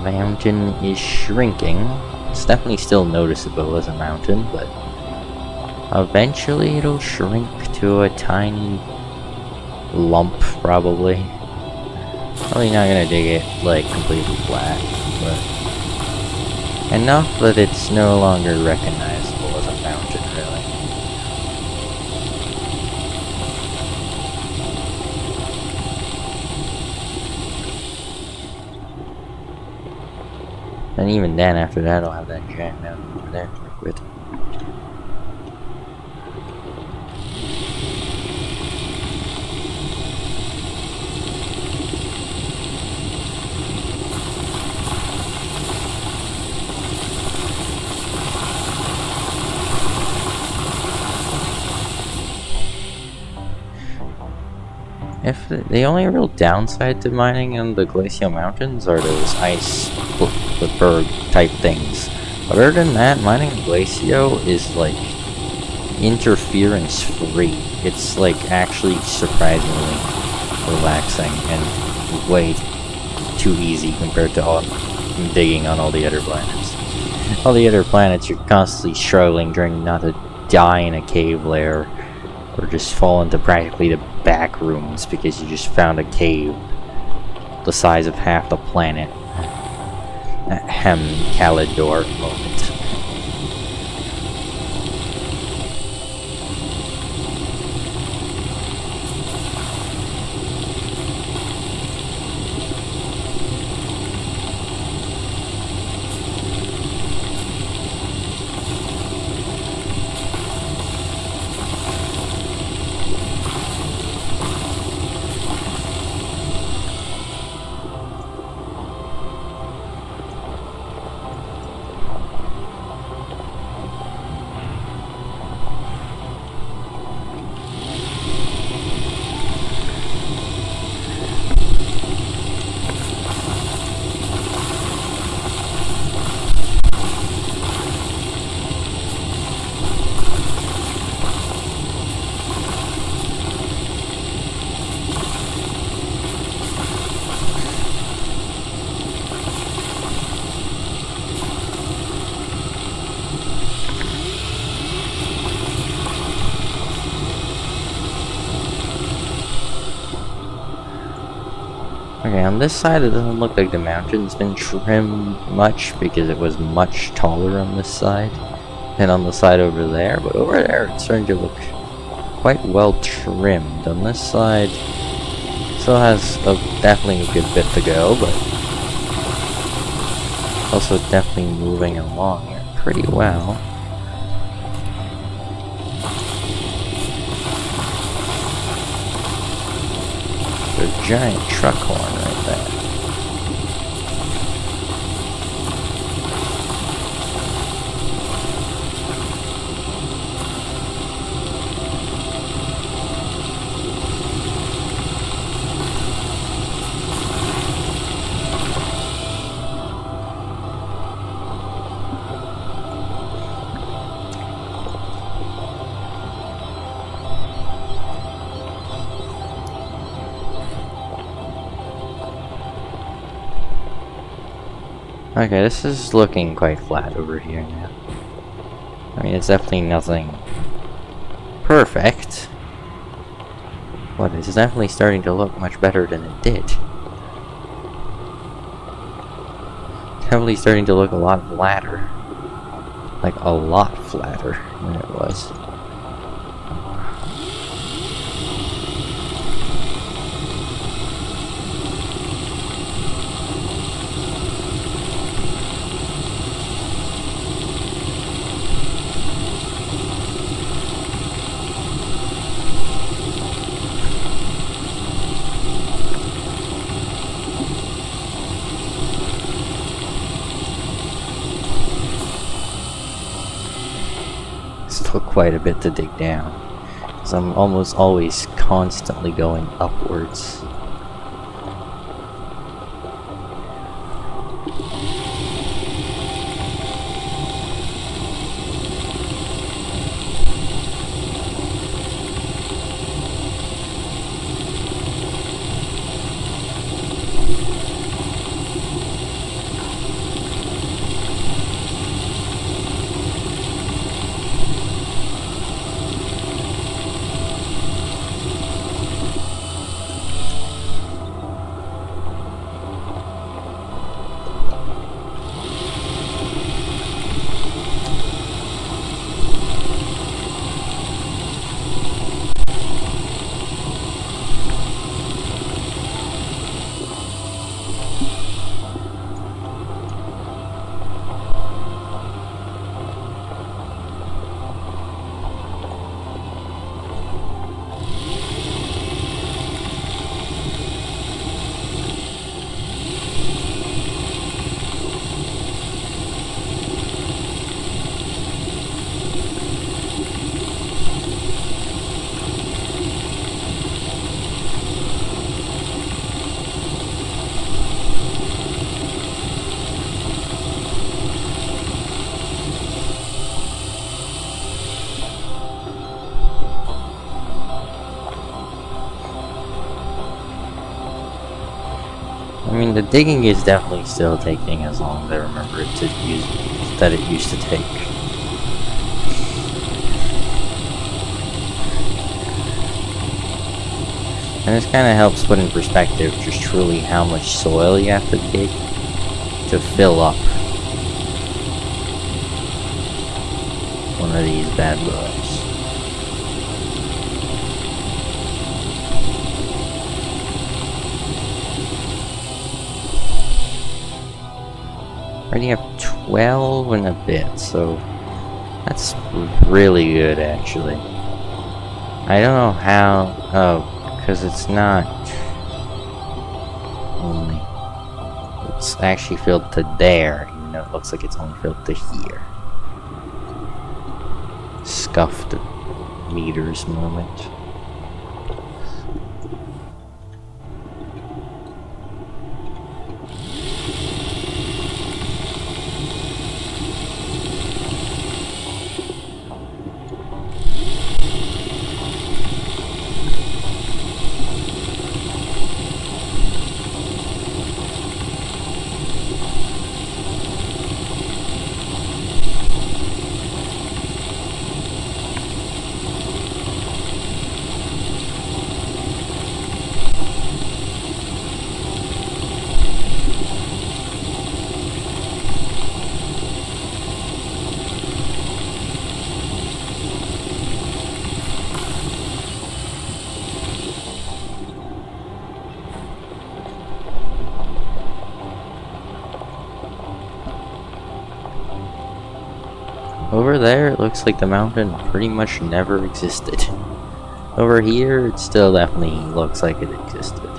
mountain is shrinking. It's definitely still noticeable as a mountain, but eventually it'll shrink to a tiny lump, probably. Probably not gonna dig it, like, completely flat, but enough that it's no longer recognizable as a mountain, really. And even then, after that, I'll have that giant mountain over there to work with. If the only real downside to mining in the glacial mountains are those iceberg type things. Other than that, mining in glacio is like interference free. It's like actually surprisingly relaxing and way too easy compared to digging on all the other planets. All the other planets, you're constantly struggling trying not to die in a cave lair, or just fall into practically the back rooms because you just found a cave the size of half the planet. Ahem, Calidor moment. Okay, on this side it doesn't look like the mountain's been trimmed much because it was much taller on this side than on the side over there, but over there it's starting to look quite well trimmed. On this side still has definitely a good bit to go, but also definitely moving along here pretty well. A giant truck horn right there. Okay, this is looking quite flat over here now. I mean, it's definitely nothing perfect, but it's definitely starting to look much better than it did. Definitely starting to look a lot flatter. Like, a lot flatter than it was. Still quite a bit to dig down, because I'm almost always constantly going upwards. I mean, the digging is definitely still taking as long as I remember it to use that it used to take. And this kind of helps put in perspective just truly how much soil you have to dig to fill up one of these bad boys. Already have 12 and a bit, so that's really good actually. I don't know how, because it's not only, it's actually filled to there, even though it looks like it's only filled to here. Scuffed meters moment. Over there, it looks like the mountain pretty much never existed. Over here, it still definitely looks like it existed.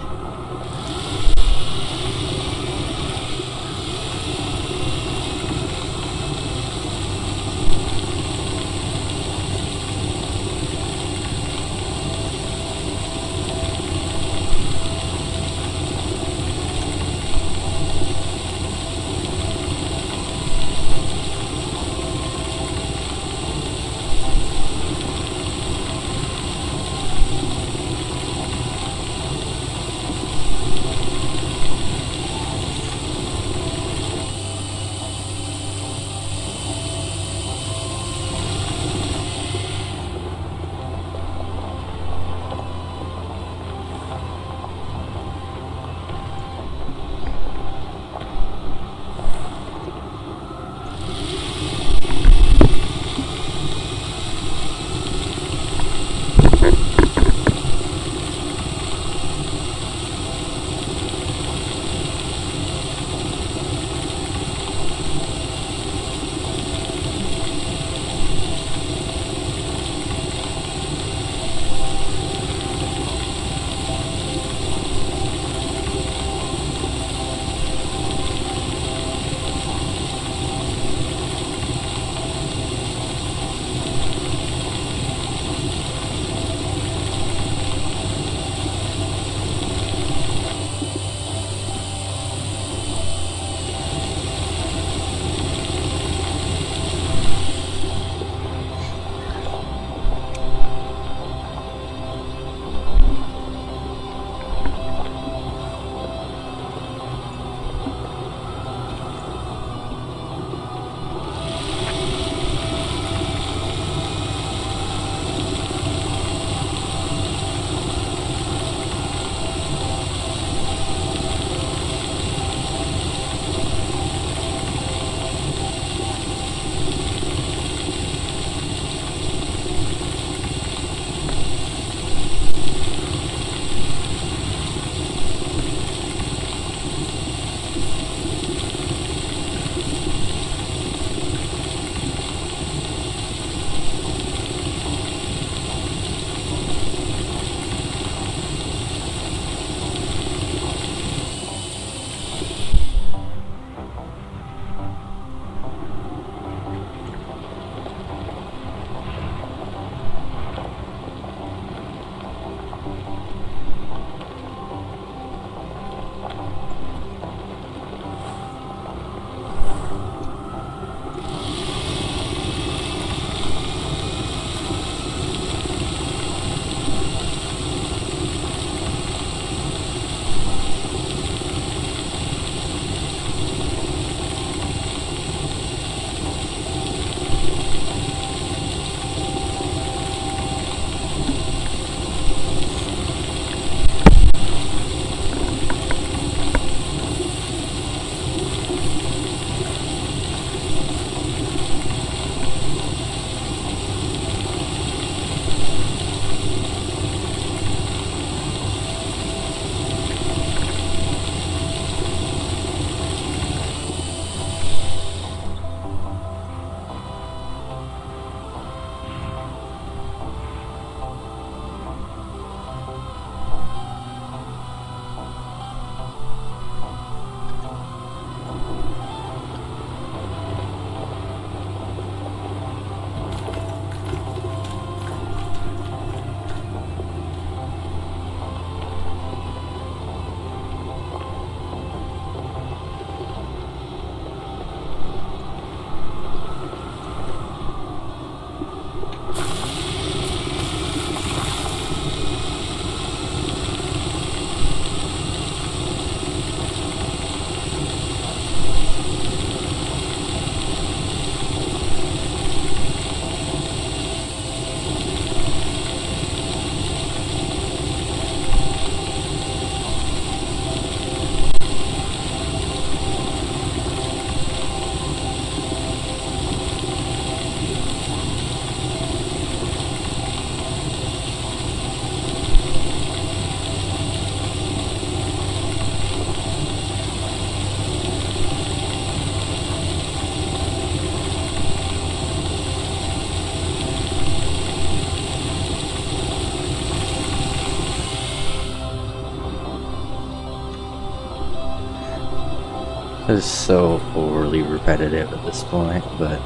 It's so overly repetitive at this point, but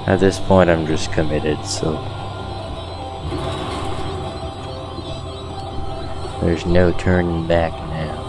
at this point I'm just committed, so there's no turning back now.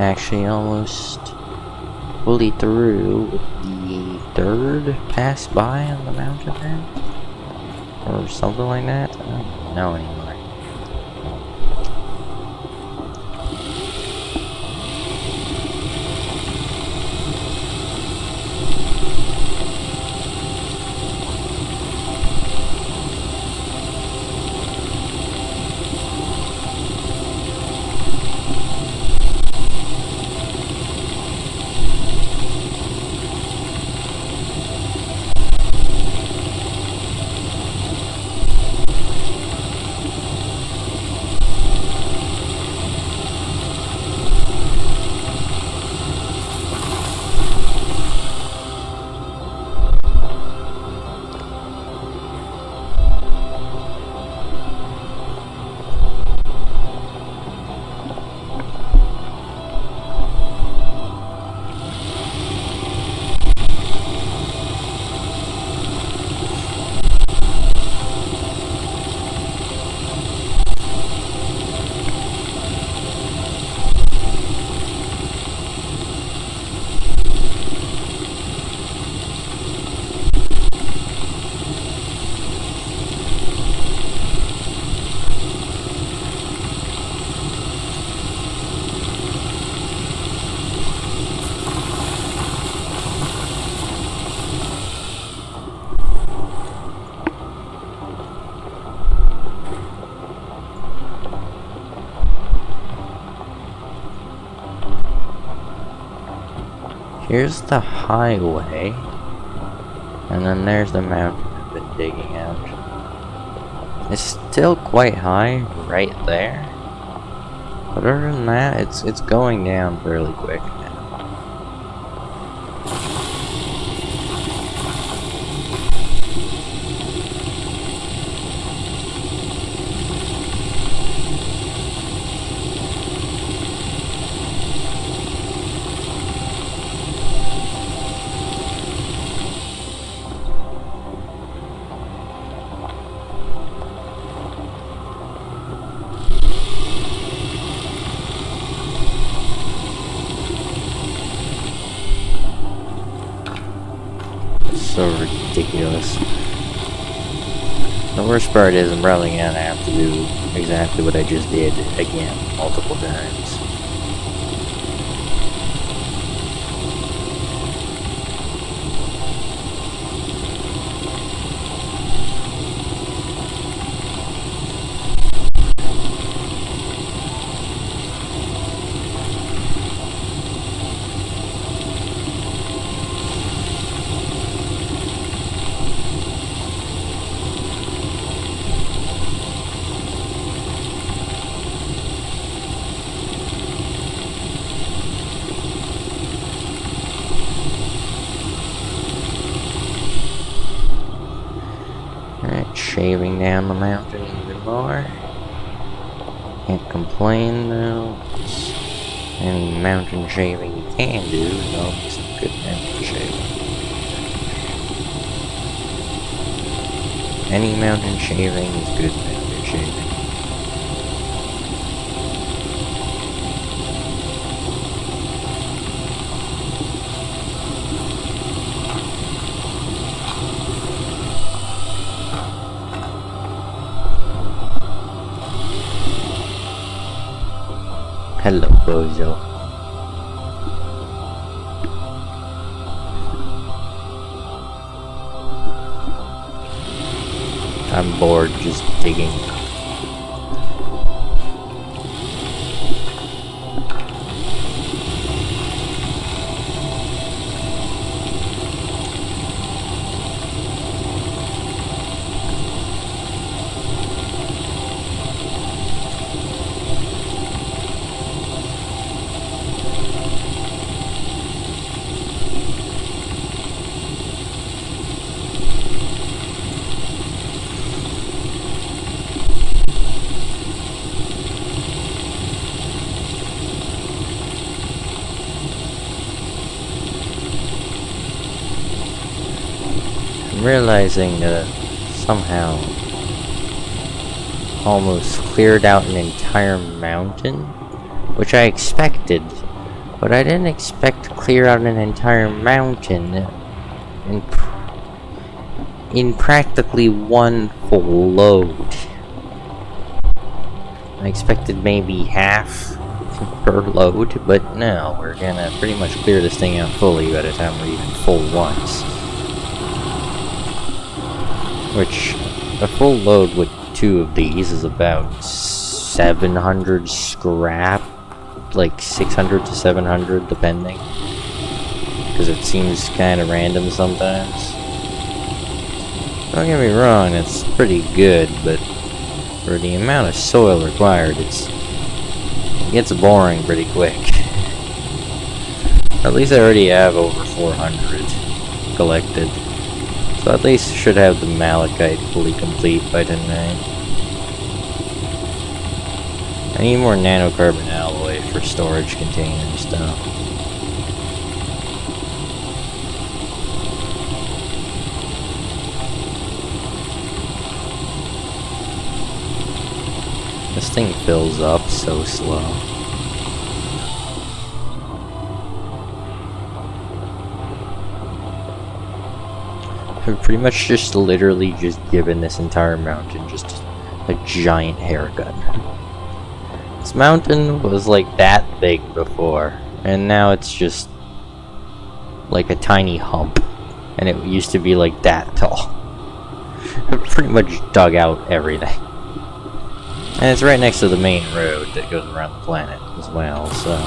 actually almost fully through with the third pass by on the mountain then? Or something like that? I don't know anymore. Here's the highway, and then there's the mountain I've been digging out. It's still quite high right there, but other than that, it's going down fairly quick now. So ridiculous. The worst part is I'm probably gonna have to do exactly what I just did again multiple times. Alright, shaving down the mountain even more. Can't complain though. Any mountain shaving you can do is always some good mountain shaving. Any mountain shaving is good mountain shaving. Hello, bozo. I'm bored just digging. I'm realizing that somehow almost cleared out an entire mountain, which I expected, But I didn't expect to clear out an entire mountain in practically one full load. I expected maybe half per load, but no, we're gonna pretty much clear this thing out fully by the time we're even full once. Which, a full load with 2 of these is about 700 scrap, like 600 to 700 depending, because it seems kind of random sometimes. Don't get me wrong, it's pretty good, but for the amount of soil required, it gets boring pretty quick. At least I already have over 400 collected, so at least should have the malachite fully complete by tonight. I need more nanocarbon alloy for storage containers though. This thing fills up so slow. I've pretty much just literally just given this entire mountain just a giant haircut. This mountain was like that big before, and now it's just like a tiny hump, and it used to be like that tall. I've pretty much dug out everything. And it's right next to the main road that goes around the planet as well, so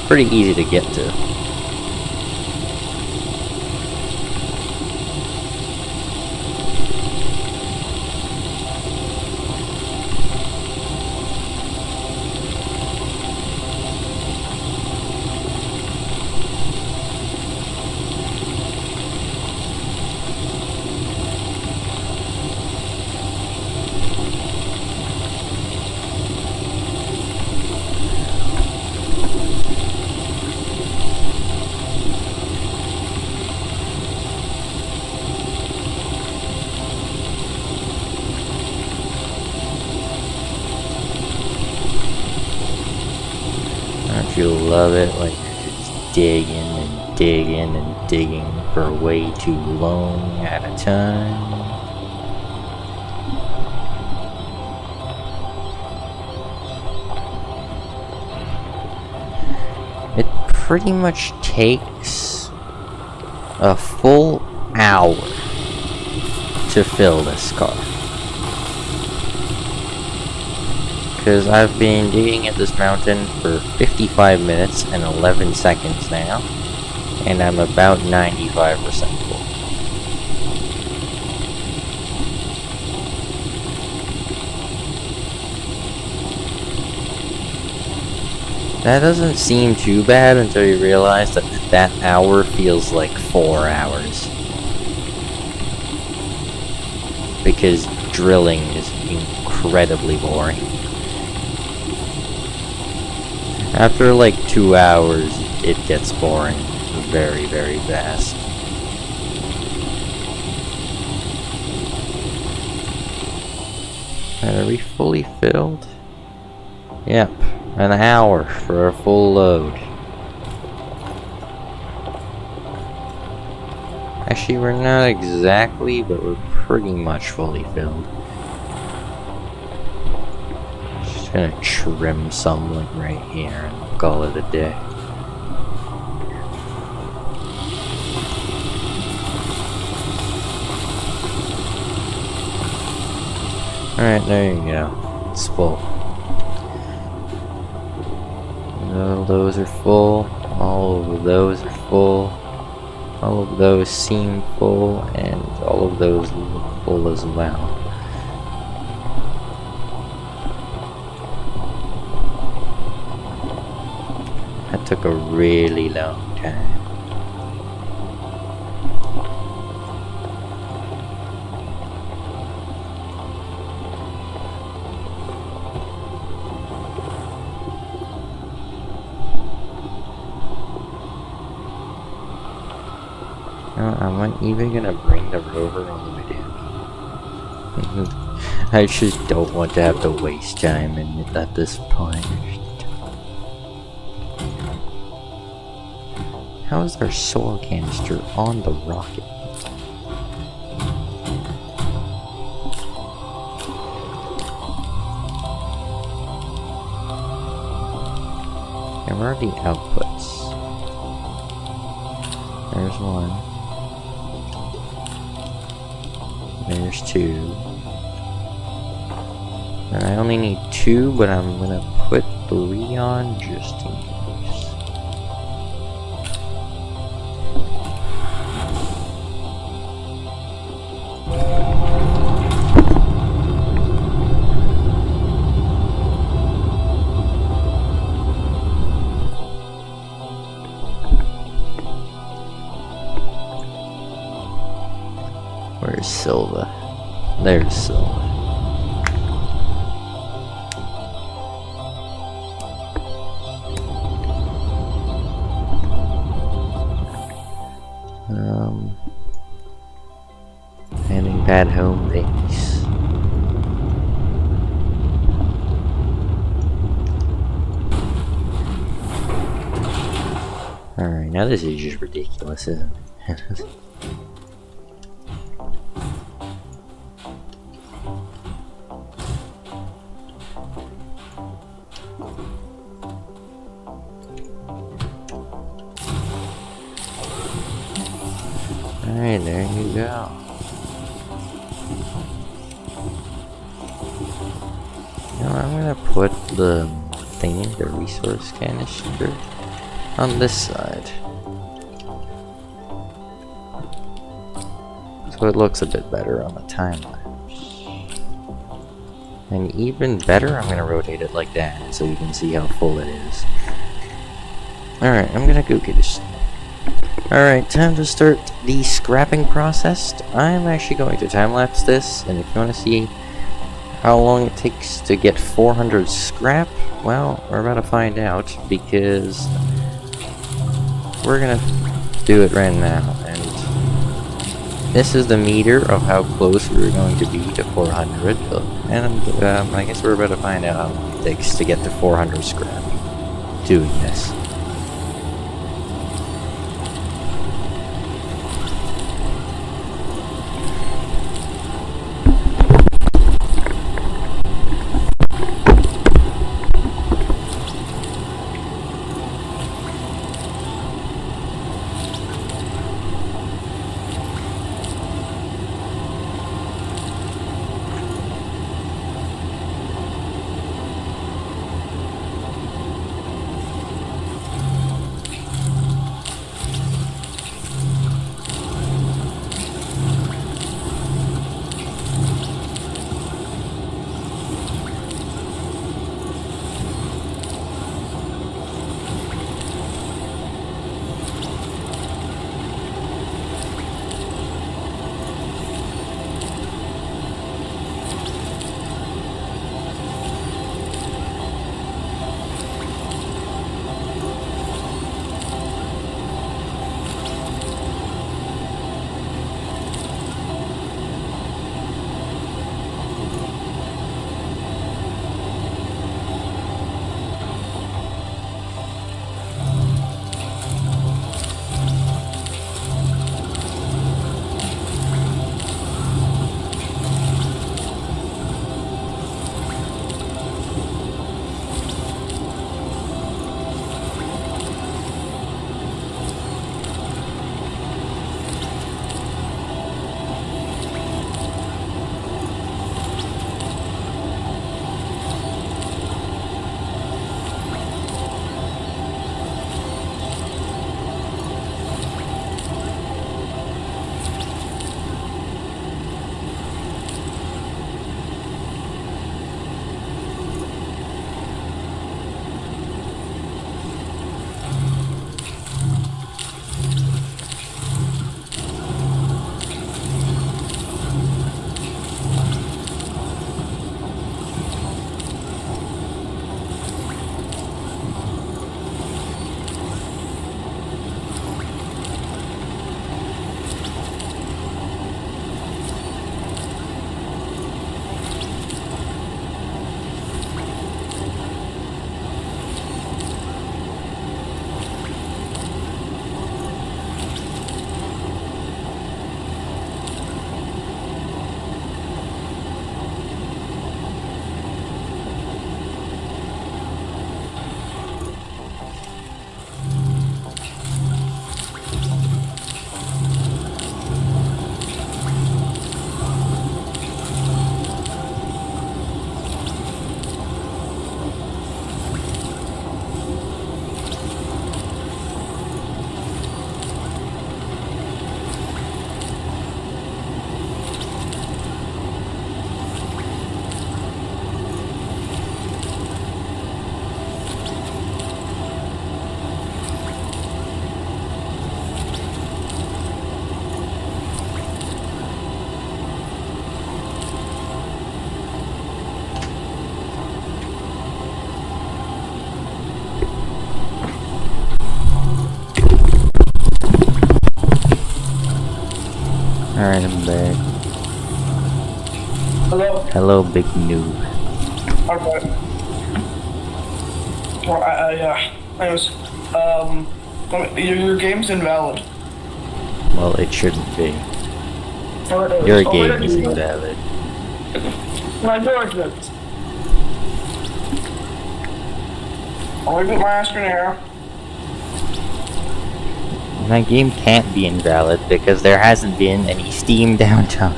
pretty easy to get to. Don't you love it? Like you're just digging and digging and digging for way too long at a time. It pretty much takes a full hour to fill this car. Because I've been digging at this mountain for 55 minutes and 11 seconds now, and I'm about 95% full. That doesn't seem too bad until you realize that that hour feels like 4 hours. Because drilling is incredibly boring. After like 2 hours, it gets boring very, very fast. Are we fully filled? Yep, an hour for a full load. Actually, we're not exactly, but we're pretty much fully filled. Just gonna trim some like right here and call it a day. Alright, there you go. It's full. All those are full. All of those are full. All of those seem full, and all of those look full as well. That took a really long time. Am I even gonna bring the rover all the way down? I just don't want to have to waste time in it at this point. How is there soil canister on the rocket? And where are the outputs? There's one. There's two. And I only need two, but I'm gonna put three on just in case. Where's Silva? There's Silva. Landing pad home base. Alright, now this is just ridiculous, isn't it? Alright, there you go. Now I'm gonna put the thing, the resource canister, on this side. So it looks a bit better on the time lapse. And even better, I'm gonna rotate it like that so you can see how full it is. Alright, I'm gonna go get a snack. Alright, time to start the scrapping process. I'm actually going to time-lapse this, and if you want to see how long it takes to get 400 scrap, well, we're about to find out, because we're gonna do it right now, and this is the meter of how close we're going to be to 400, and I guess we're about to find out how long it takes to get to 400 scrap doing this. Alright, I'm back. Hello? Hello, big noob. Okay. Well, yeah. Anyways, your game's invalid. Well, it shouldn't be. Alright, Your so game is invalid. My door is. I'll leave it my Astroneer. My game can't be invalid because there hasn't been any Steam downtime.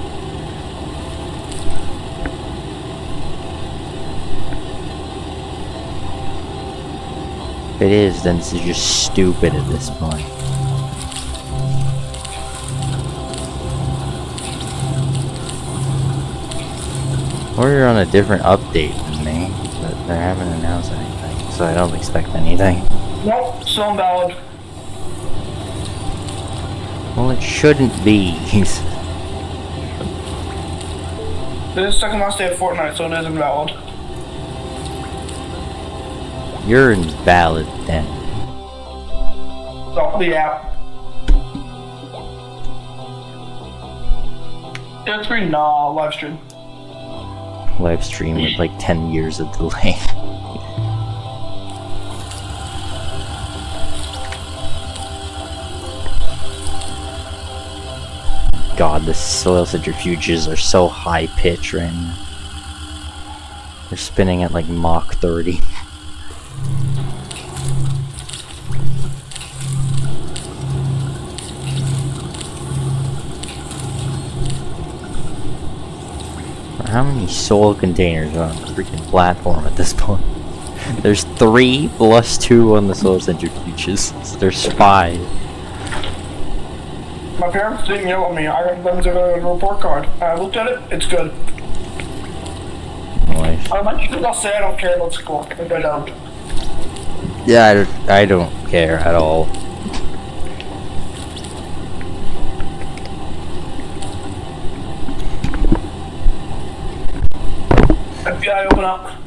If it is, then it's just stupid at this point. Or you're on a different update than me, but they haven't announced anything, so I don't expect anything. Nope, still invalid. Well, it shouldn't be. This is second last day of Fortnite, so it is invalid. You're invalid then. So, the app. Yeah, it's nah, live stream. Live stream with like 10 years of delay. God, the soil centrifuges are so high pitch right now. They're spinning at like Mach 30. How many soil containers are on the freaking platform at this point? There's 3 plus 2 on the soil centrifuges, so there's 5. My parents didn't yell at me. I got them to go to a report card. I looked at it, it's good. Nice. I'll say I don't care about school if I don't. Yeah, I don't care at all. FBI, open up.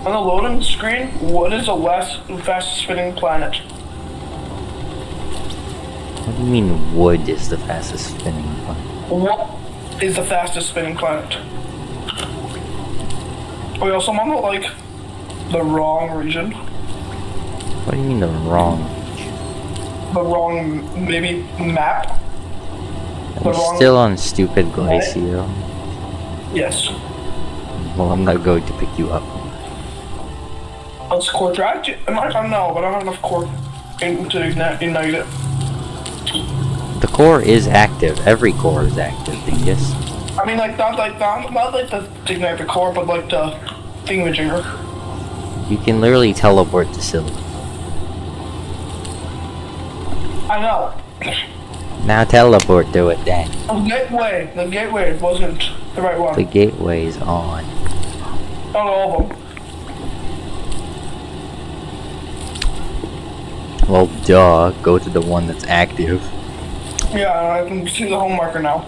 On the loading screen, what is the fastest spinning planet? What do you mean wood is the fastest spinning planet? What is the fastest spinning planet? Wait, also, I'm on the wrong region. What do you mean the wrong? The wrong, maybe, map? I'm still on stupid Glacio. Yes. Well, I'm not going to pick you up. Let's core drag it. I don't know, but I don't have enough core to ignite it. The core is active. Every core is active, Dingus. I mean, not to ignite the core, but like the thingamajigger. You can literally teleport to Silly. I know. Now teleport to it then. The gateway wasn't the right one. The gateway's on. Not all of them. Well, duh. Go to the one that's active. Yeah, I can see the home marker now.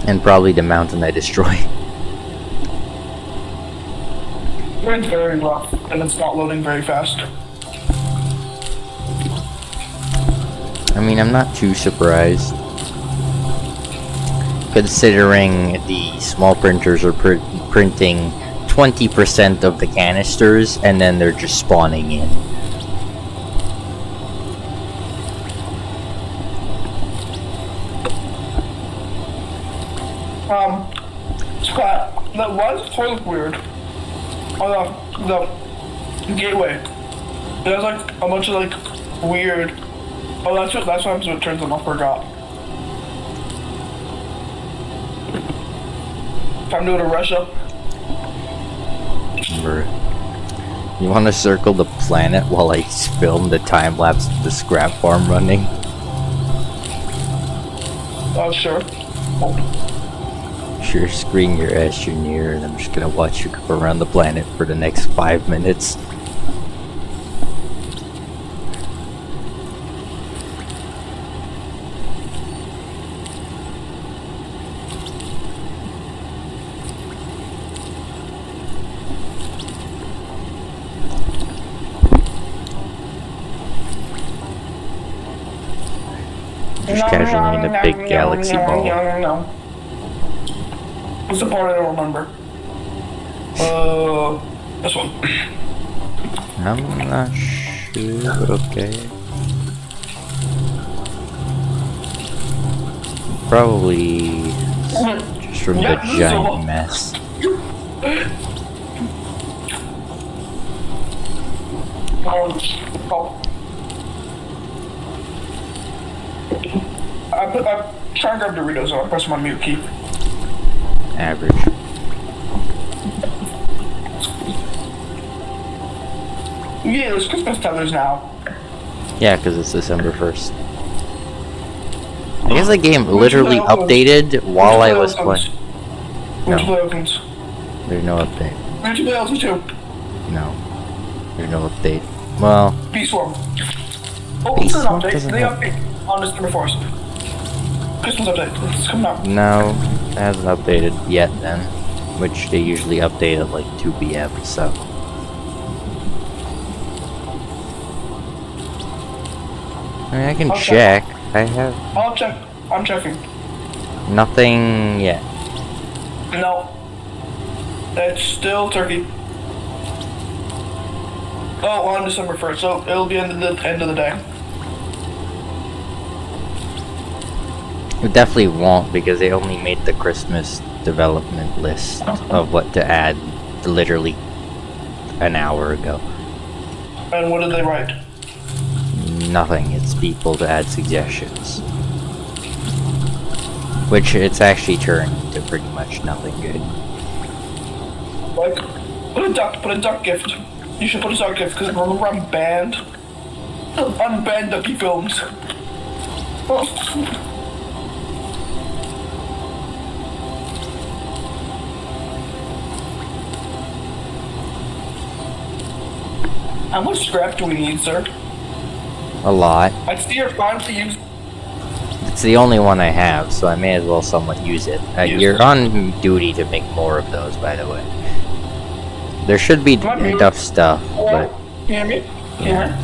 And probably the mountain I destroyed. It's very rough, and it's not loading very fast. I mean, I'm not too surprised. Considering the small printers are printing 20% of the canisters, and then they're just spawning in. Scott, why does the toilet weird? Oh, the gateway. It has like a bunch of weird. Oh, that's what happens when it turns them off. Forgot. Time to go to Russia. You want to circle the planet while I film the time lapse of the scrap farm running? Oh, sure. Sure, screen your Astroneer, and I'm just gonna watch you go around the planet for the next 5 minutes. just casually in a big galaxy ball. No. What's the part I don't remember? This one. I'm not sure, but okay. Probably just from the giant mess. I'm trying to grab Doritos and I'll press my mute key. Average. Yeah, there's Christmas tethers now. Yeah, because it's December 1st. I guess the game literally updated while I was playing. No, there's no update. Where'd you play Elsa 2? No, there's no update. Well, Peace Swarm. Oh, Peace it's an Swarm update. doesn't They have- update on December 1st. Christmas update. It's coming out. no, it hasn't updated yet then. Which they usually update at like 2 p.m. So. I mean, I can check. I have I'll check. I'm checking. nothing yet. No. It's still turkey. Oh, on December 1st, so it'll be end of the day. It definitely won't because they only made the Christmas development list of what to add literally an hour ago. And what did they write? Nothing. It's people to add suggestions. Which it's actually turned into pretty much nothing good. Like, put a duck gift. You should put a duck gift, because remember I'm banned. I'm banned ducky films. How much scrap do we need, sir? A lot. I see you're finally using. It's the only one I have, so I may as well somewhat use it. Use You're it. on duty to make more of those, by the way. There should be enough stuff, but Can you hear me? yeah.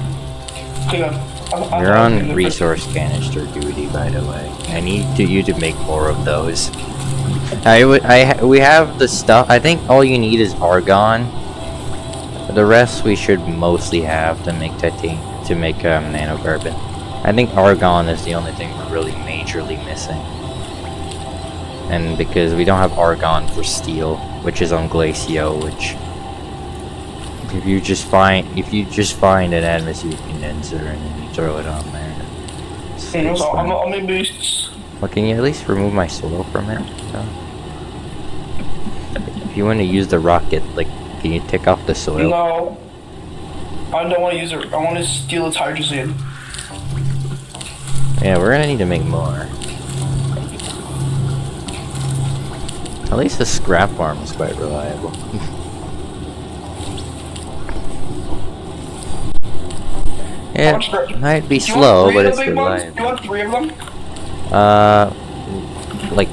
You're on resource canister duty, by the way. I need you to make more of those. We have the stuff. I think all you need is argon. The rest we should mostly have to make nanocarbon. I think argon is the only thing we're really majorly missing. And because we don't have argon for steel, which is on Glacio, which if you just find an atmosphere condenser and then you throw it on there. I'll maybe. Well, can you at least remove my soil from it? If you want to use the rocket, like, can you take off the soil? No. I don't want to use it. I want to steal its hydrogen. Yeah, we're gonna need to make more. At least the scrap farm is quite reliable. Yeah, it might be slow, but it's reliable. You want 3 of them? Like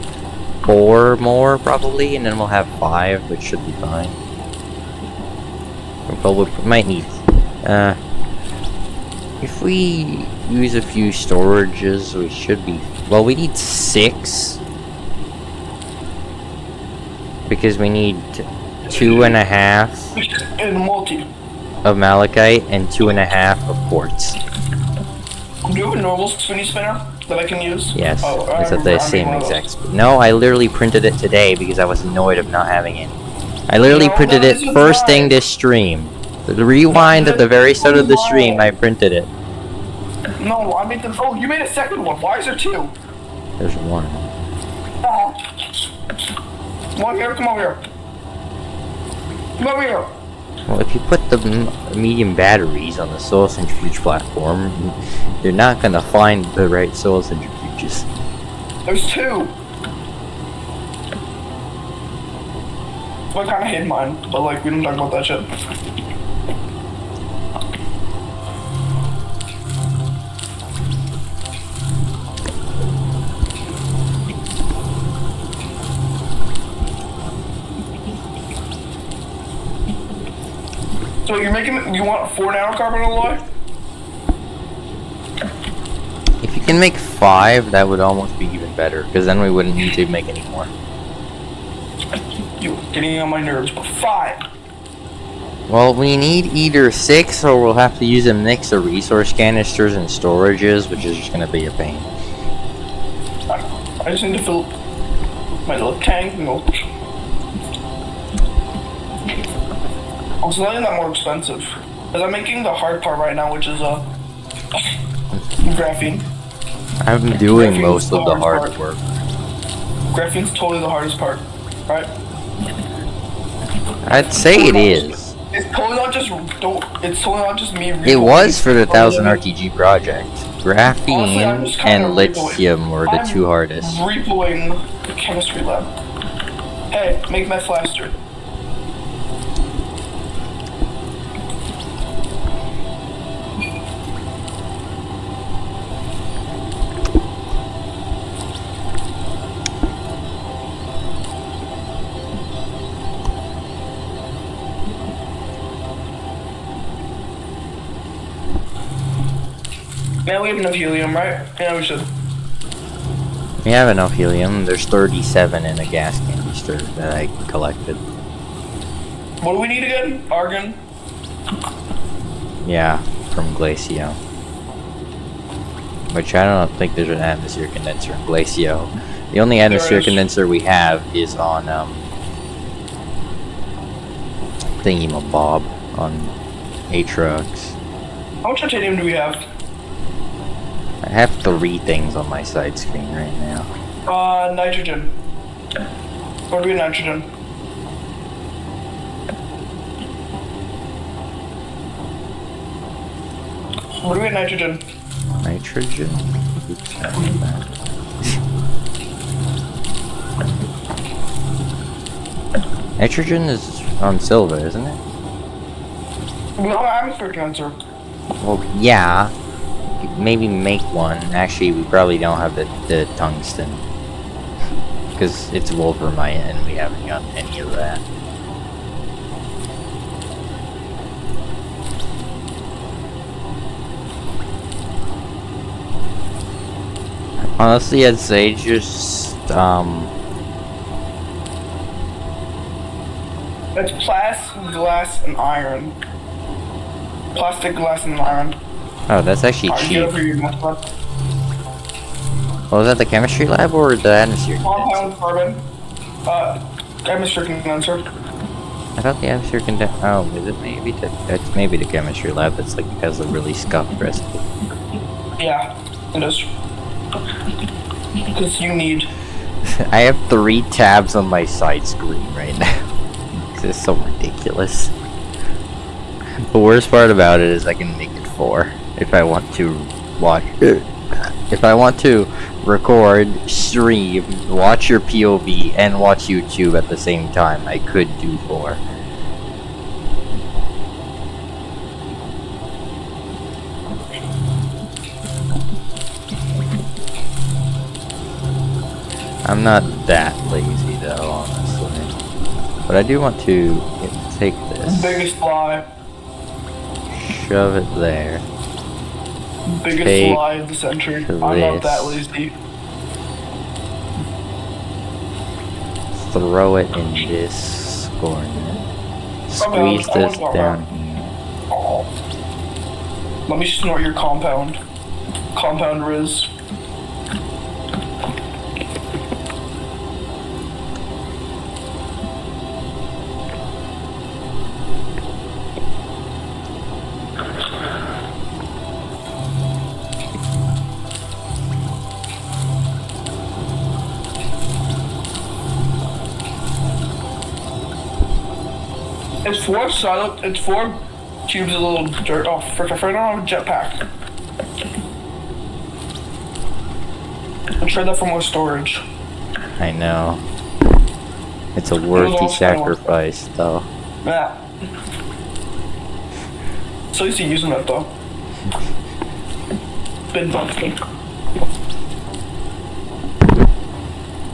4 more probably, and then we'll have 5, which should be fine. But we might need. If we use a few storages, we should be. Well, we need 6 because we need 2.5 In multi. of malachite and 2.5 of quartz. Do you have a normal spinny spinner that I can use? Yes, Oh, it's at the same exact speed. No, I literally printed it today because I was annoyed of not having it. I literally No, printed that it isn't first right. thing this stream. The rewind at the very start of the stream, I printed it. No, I made them. Oh, you made a second one. Why is there 2? There's 1. Come over here. Come over here. Come over here. Well, if you put the medium batteries on the soil centrifuge platform, you're not gonna find the right soil centrifuges. There's 2. So I kind of hid mine, but like we don't talk about that shit. So you're making. You want 4 nanocarbon alloy? If you can make 5, that would almost be even better, because then we wouldn't need to make any more. You're getting on my nerves, but 5. Well, we need either 6, or we'll have to use a mix of resource canisters and storages, which is just going to be a pain. I just need to fill my little tank. No. I'm selling that more expensive. Because I'm making the hard part right now, which is graphene. I'm doing Graphene's most of the hard part. work. Graphene's totally the hardest part, right? I'd say it is. It's totally not just It's totally not just me. It was for the 1000 RTG project. Honestly, I'm Graphene just kinda and lithium were the 2 hardest. Repoing the chemistry lab. Hey, make meth faster. Now we have enough helium, right? Yeah, we should. We have enough helium. There's 37 in a gas canister that I collected. What do we need again? Argon? Yeah, from Glacio. Which I don't think there's an atmosphere condenser in Glacio. The only atmosphere condenser we have is on Thingy-ma-bob on Aatrox. How much titanium do we have? I have 3 things on my side screen right now. Nitrogen. What do we nitrogen? What do we nitrogen? Nitrogen? Oops, I did that. Nitrogen is on silver, isn't it? We don't have atmosphere condenser. Well, yeah. Maybe make one. Actually, we probably don't have the tungsten. Because it's wolframite and we haven't got any of that. Honestly, I'd say just, It's plastic, glass, and iron. Plastic, glass, and iron. Oh, that's actually Alright, cheap. get over your math lab. Was that the chemistry lab or the atmosphere Compound condenser? carbon. Atmosphere condenser. I thought the atmosphere condenser. Oh, is it maybe that's maybe the chemistry lab that's like has a really scuffed recipe. Yeah, it is. Because you need. I have 3 tabs on my side screen right now. This is so ridiculous. The worst part about it is I can make it 4 if I want to watch. If I want to record, stream, watch your POV, and watch YouTube at the same time, I could do 4. I'm not that lazy though, honestly. But I do want to take this, Biggest lie. shove it there, Biggest Take lie of the century. I'm not this. that lazy. throw it in this corner, squeeze I this want down that. here. Let me snort your compound. Compound Riz. It's 4 solid. It's 4 cubes of little dirt. Oh, frick! I don't have a jetpack. I'll trade that for more storage. I know. It's a worthy sacrifice, though. Yeah. So used to using that though. Been busted.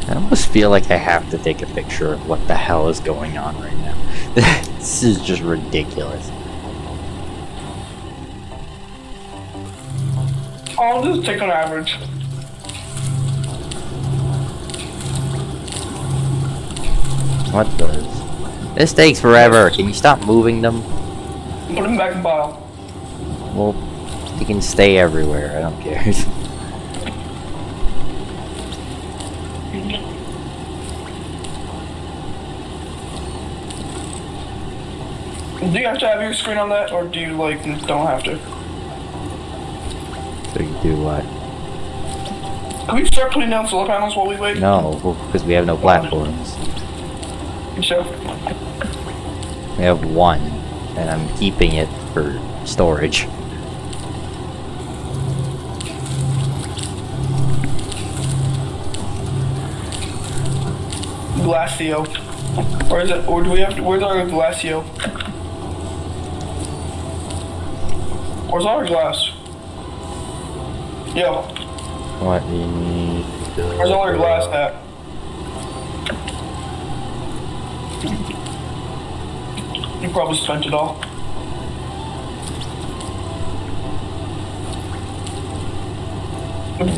I almost feel like I have to take a picture of what the hell is going on right now. This is just ridiculous. I'll just take on average. What does? This takes forever. Can you stop moving them? Put them back in the pile. Well, they can stay everywhere. I don't care. Do you have to have your screen on that, or do you like don't have to? So you do what? Can we start putting down solar panels while we wait? No, because we have no platforms. Sure. We have one, and I'm keeping it for storage. Glacio. Or is it? Or do we have to? Where's our Glacio? Where's our glass? Yo. What do you need? Where's all our glass at? You probably spent it all.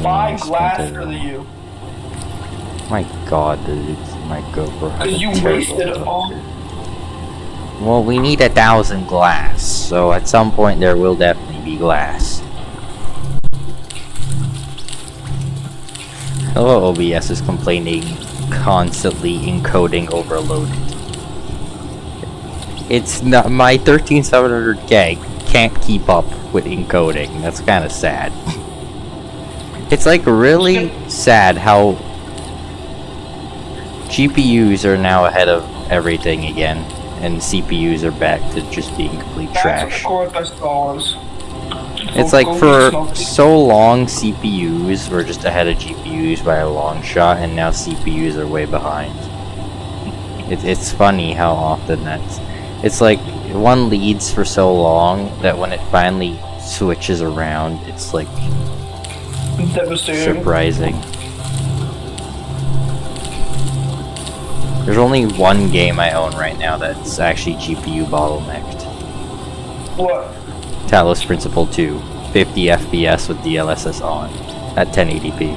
Buy glass for you. My god, dude, my GoPro. Because you wasted it all. Well, we need 1,000 glass, so at some point there will definitely be glass. Hello, OBS is complaining constantly encoding overloaded. It's not, my 13700K can't keep up with encoding. That's kind of sad. It's like really sad how GPUs are now ahead of everything again, and CPUs are back to just being complete trash. It's like for so long CPUs were just ahead of GPUs by a long shot, and now CPUs are way behind. It's funny how often that's... It's like one leads for so long that when it finally switches around, it's like devastating. Surprising. There's only one game I own right now that's actually GPU bottlenecked. What? Talos Principle 2, 50 FPS with DLSS on, at 1080p.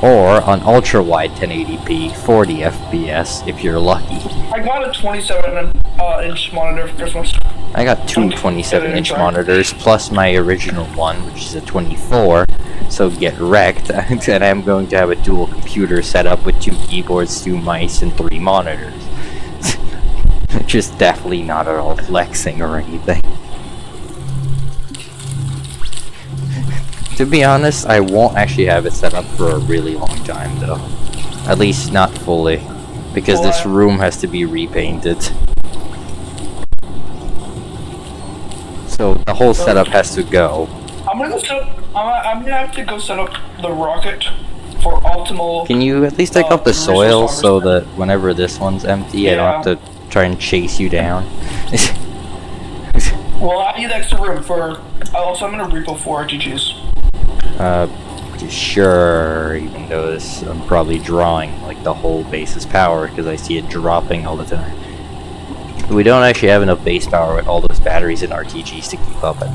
Or on ultra-wide 1080p, 40 FPS if you're lucky. I got a 27-inch monitor for Christmas. I got two 27-inch monitors, plus my original one, which is a 24, so get wrecked, and I'm going to have a dual computer set up with 2 keyboards, 2 mice, and 3 monitors. Just definitely not at all flexing or anything. To be honest, I won't actually have it set up for a really long time though. At least not fully. Because this room has to be repainted. So the whole setup has to go. I'm gonna have to go set up the rocket for optimal... Can you at least take up the soil so that whenever this one's empty, I don't have to try and chase you down? Well, I need extra room for... Also, I'm gonna repo 4 RTGs. Sure, even though this, I'm probably drawing like the whole base's power because I see it dropping all the time. We don't actually have enough base power with all those batteries and RTGs to keep up it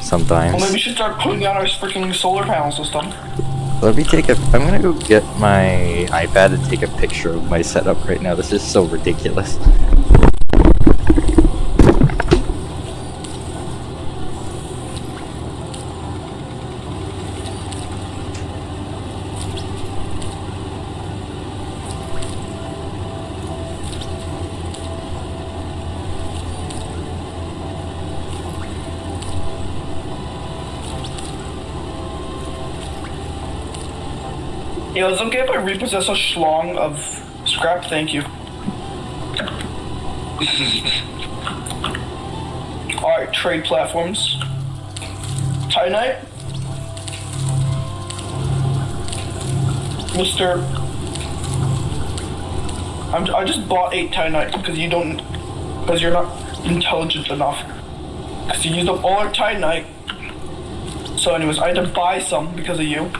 sometimes. Well, maybe we should start putting down our freaking solar panel system. Let me take a... I'm gonna go get my iPad and take a picture of my setup right now. This is so ridiculous. Yo, is it okay if I repossess a schlong of scrap? Thank you. Alright, trade platforms. Titanite? Mr. I just bought 8 Titanite because you're not intelligent enough. Because you used up all our Titanite. So anyways, I had to buy some because of you.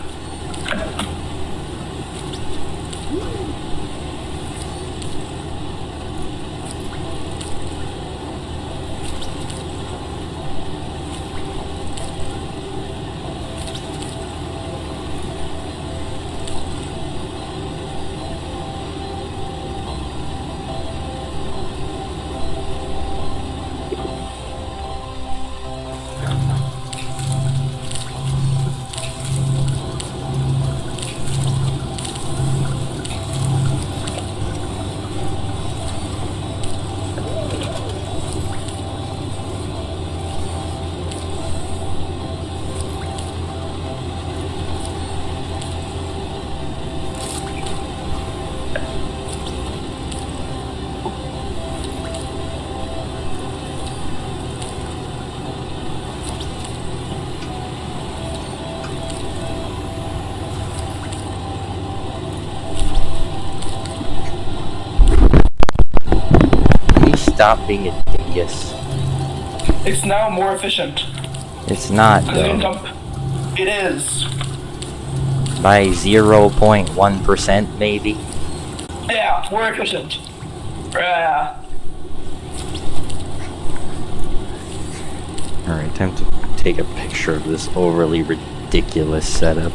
stop being a dingus? It's now more efficient. It's not, 'Cause you can though. dump. It is. By 0.1%, maybe? Yeah, more efficient. Yeah. Alright, time to take a picture of this overly ridiculous setup.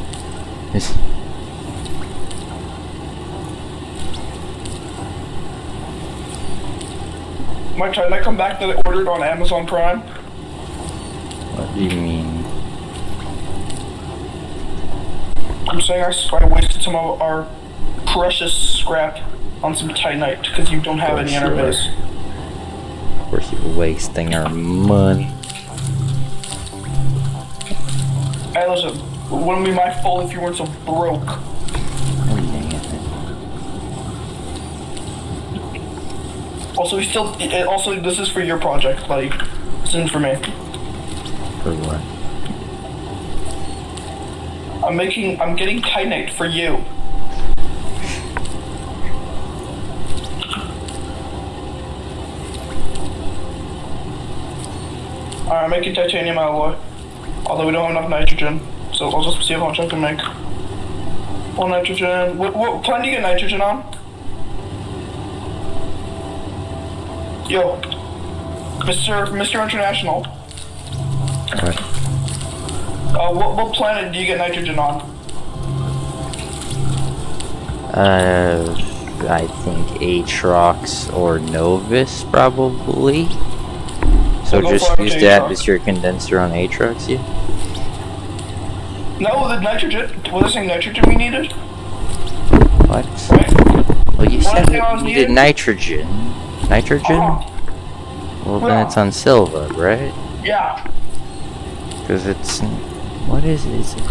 Might try to come back that I ordered on Amazon Prime. What do you mean? I'm saying I wasted some of our precious scrap on some Titanite because you don't have any in our base. Of course you're wasting our money. Hey, listen, it wouldn't be my fault if you weren't so broke. Oh, dang it. Also, also, this is for your project, buddy. This isn't for me. For what? I'm getting Titanite for you. Alright, I'm making titanium alloy. Although we don't have enough nitrogen. So I'll just see how much I can make. Well, nitrogen. What plan do you get nitrogen on? Yo. Mr. International. What? What planet do you get nitrogen on? I think Aatrox or Novus, probably. So I'll go just for use the Aatrox. atmosphere condenser on Aatrox, yeah? No, the nitrogen. Was I saying nitrogen we needed? What? Right? Well, you What said thing I we was needed needing? nitrogen. Nitrogen? Uh-huh. Well, then Yeah. it's on Silva, right? Yeah. Because it's... What is it? Is it?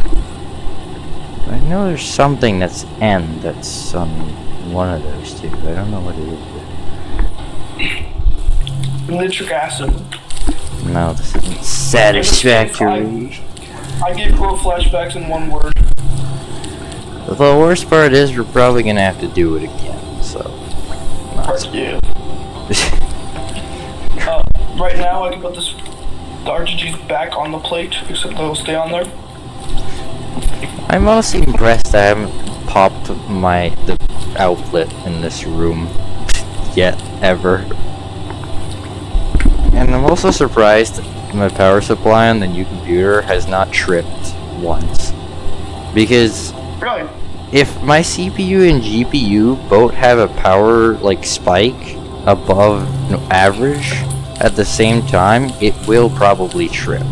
I know there's something that's N that's on one of those two. I don't know what it is. Nitric acid. No, this isn't satisfactory. I gave Crow flashbacks in one word. The worst part is we're probably gonna have to do it again, so... Not Yeah. Right now I can put the RGGs back on the plate, except they'll stay on there. I'm honestly impressed I haven't popped the outlet in this room yet, ever. And I'm also surprised my power supply on the new computer has not tripped once. Because Really? if my CPU and GPU both have a power spike above average at the same time, it will probably trip.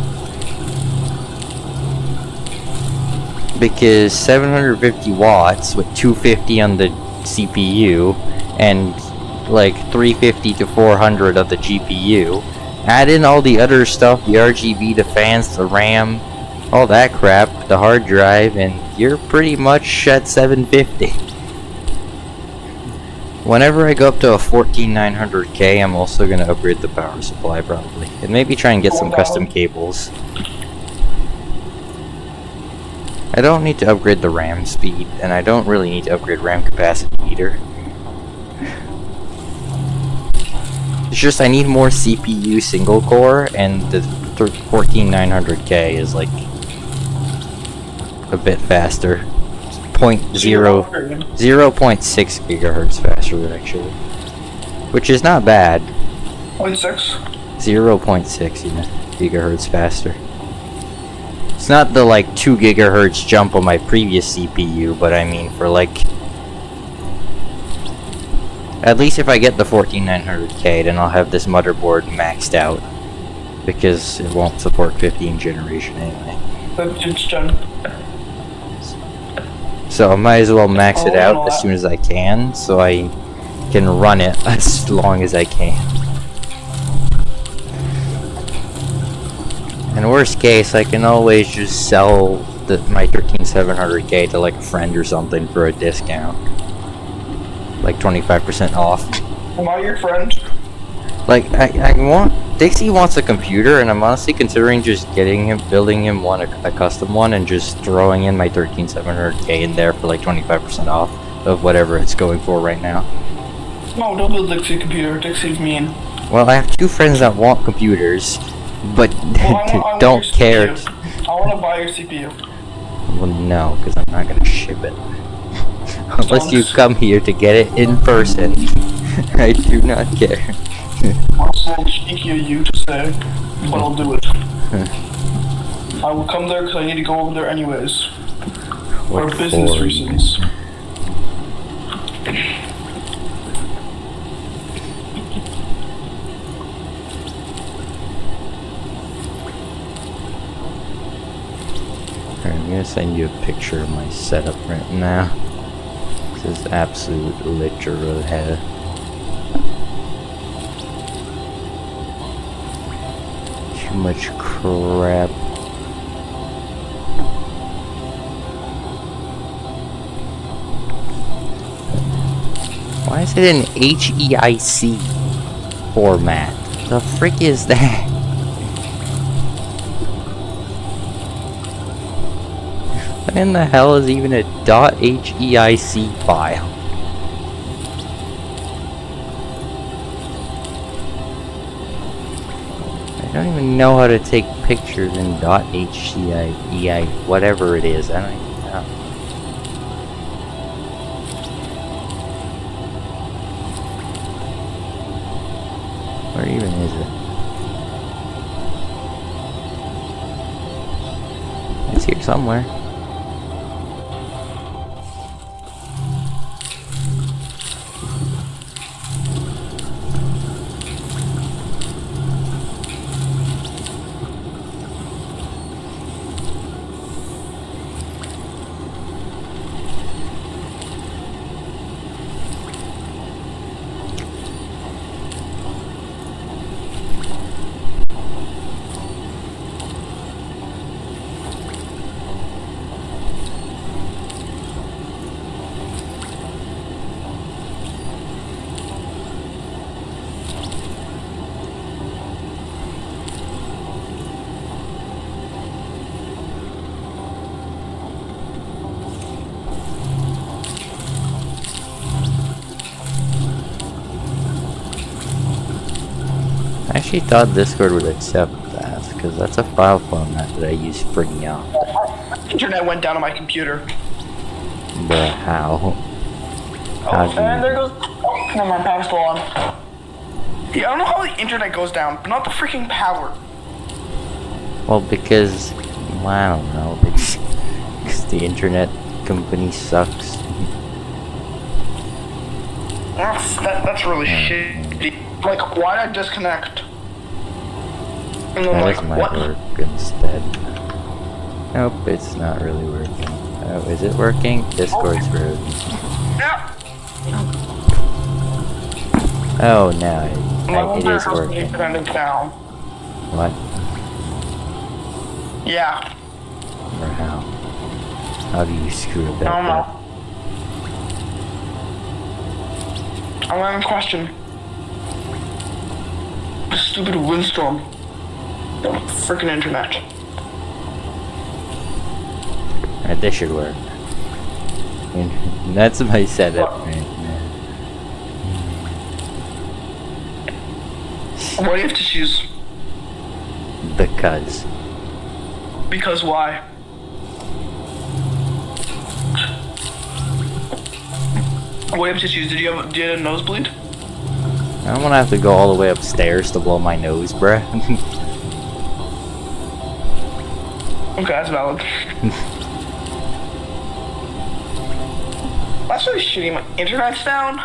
Because 750 watts with 250 on the CPU and 350 to 400 of the GPU, add in all the other stuff, the RGB, the fans, the RAM, all that crap, the hard drive, and you're pretty much at 750. Whenever I go up to a 14900K, I'm also going to upgrade the power supply probably, and maybe try and get some custom cables. I don't need to upgrade the RAM speed, and I don't really need to upgrade RAM capacity either. It's just I need more CPU single core, and the 14900K is a bit faster. 0.6 gigahertz faster actually, which is not bad. 0.6. 0.6 gigahertz faster. It's not the 2 gigahertz jump on my previous CPU, but I mean for at least if I get the 14900K, then I'll have this motherboard maxed out, because it won't support 15th generation anyway. It's done. So I might as well max it out as soon as I can, so I can run it as long as I can. In worst case, I can always just sell my 13700K to a friend or something for a discount. 25% off. Am I your friend? Dixie wants a computer, and I'm honestly considering just building him a custom one, and just throwing in my 13700K in there for 25% off of whatever it's going for right now. No, don't build Dixie computer. Dixie's mean. Well, I have 2 friends that want computers, but I don't want care. your CPU. I want to buy your CPU. Well, no, because I'm not gonna ship it. Unless you Thanks. come here to get it in person. I do not care. That's a little cheeky of you to say, but I'll do it. I will come there because I need to go over there anyways. For What business for? reasons. I'm gonna send you a picture of my setup right now. This is absolute literal hell. Too much crap. Why is it in HEIC format? The frick is that? What in the hell is even a .heic file? I don't even know how to take pictures in .hcei whatever it is. I don't even know. Where even is it? It's here somewhere. I actually thought Discord would accept that, because that's a file format that I use pretty often. Internet went down on my computer. But how? How do And there you... goes. Oh, never mind, power's still on. Yeah, I don't know how the internet goes down, but not the freaking power. Well, because... Well, I don't know. Because the internet company sucks. That's really shitty. Like, why did I disconnect? And then, That like, might what? work instead. Nope, it's not really working. Oh, is it working? Discord's rude. Yeah. Oh, no, it is The working. internet is down. What? Yeah. Or how? How do you screw it I don't up? know. I'm having a question. The stupid windstorm. The freaking internet. Alright, this should work. And that's my setup right now. Why do you have to choose? Because. Because why? Why do you have to choose? Did you have a nosebleed? I don't want to have to go all the way upstairs to blow my nose, bruh. Okay, that's valid. That's really shitty. My internet's down.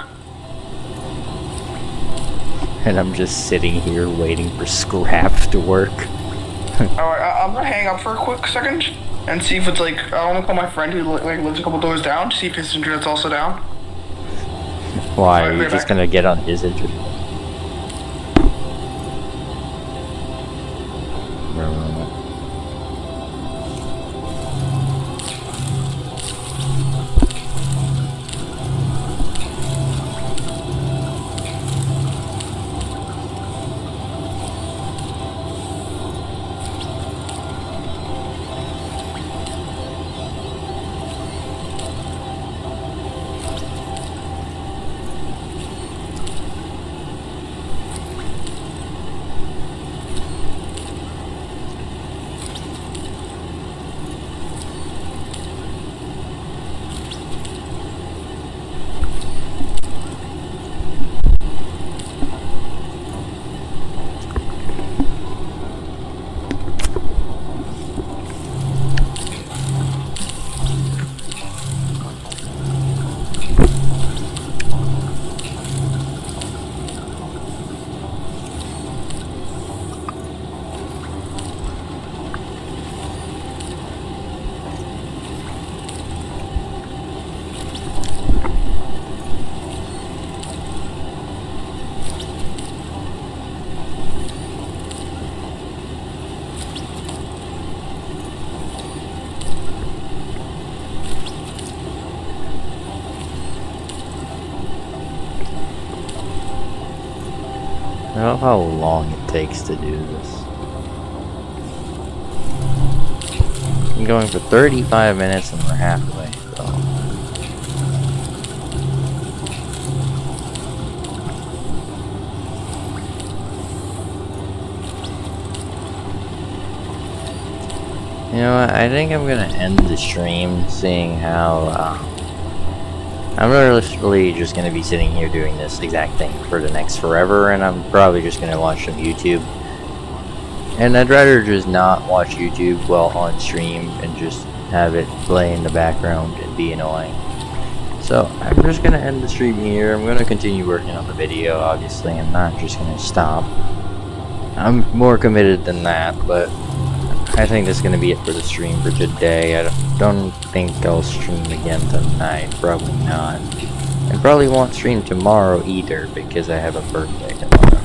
And I'm just sitting here waiting for scrap to work. Alright, I'm gonna hang up for a quick second and see if it's like, I wanna call my friend who like lives a couple doors down to see if his internet's also down. Why, Alright, are you be just back. gonna get on his internet? love how long it takes to do this. I'm going for 35 minutes and we're halfway, so. You know what, I think I'm gonna end the stream, seeing how, I'm really just gonna be sitting here doing this exact thing for the next forever, and I'm probably just gonna watch some YouTube. And I'd rather just not watch YouTube while on stream and just have it play in the background and be annoying. So, I'm just gonna end the stream here. I'm gonna continue working on the video, obviously. I'm not just gonna stop. I'm more committed than that, but I think that's gonna be it for the stream for today. I don't think I'll stream again tonight. Probably not. And probably won't stream tomorrow either, because I have a birthday tomorrow.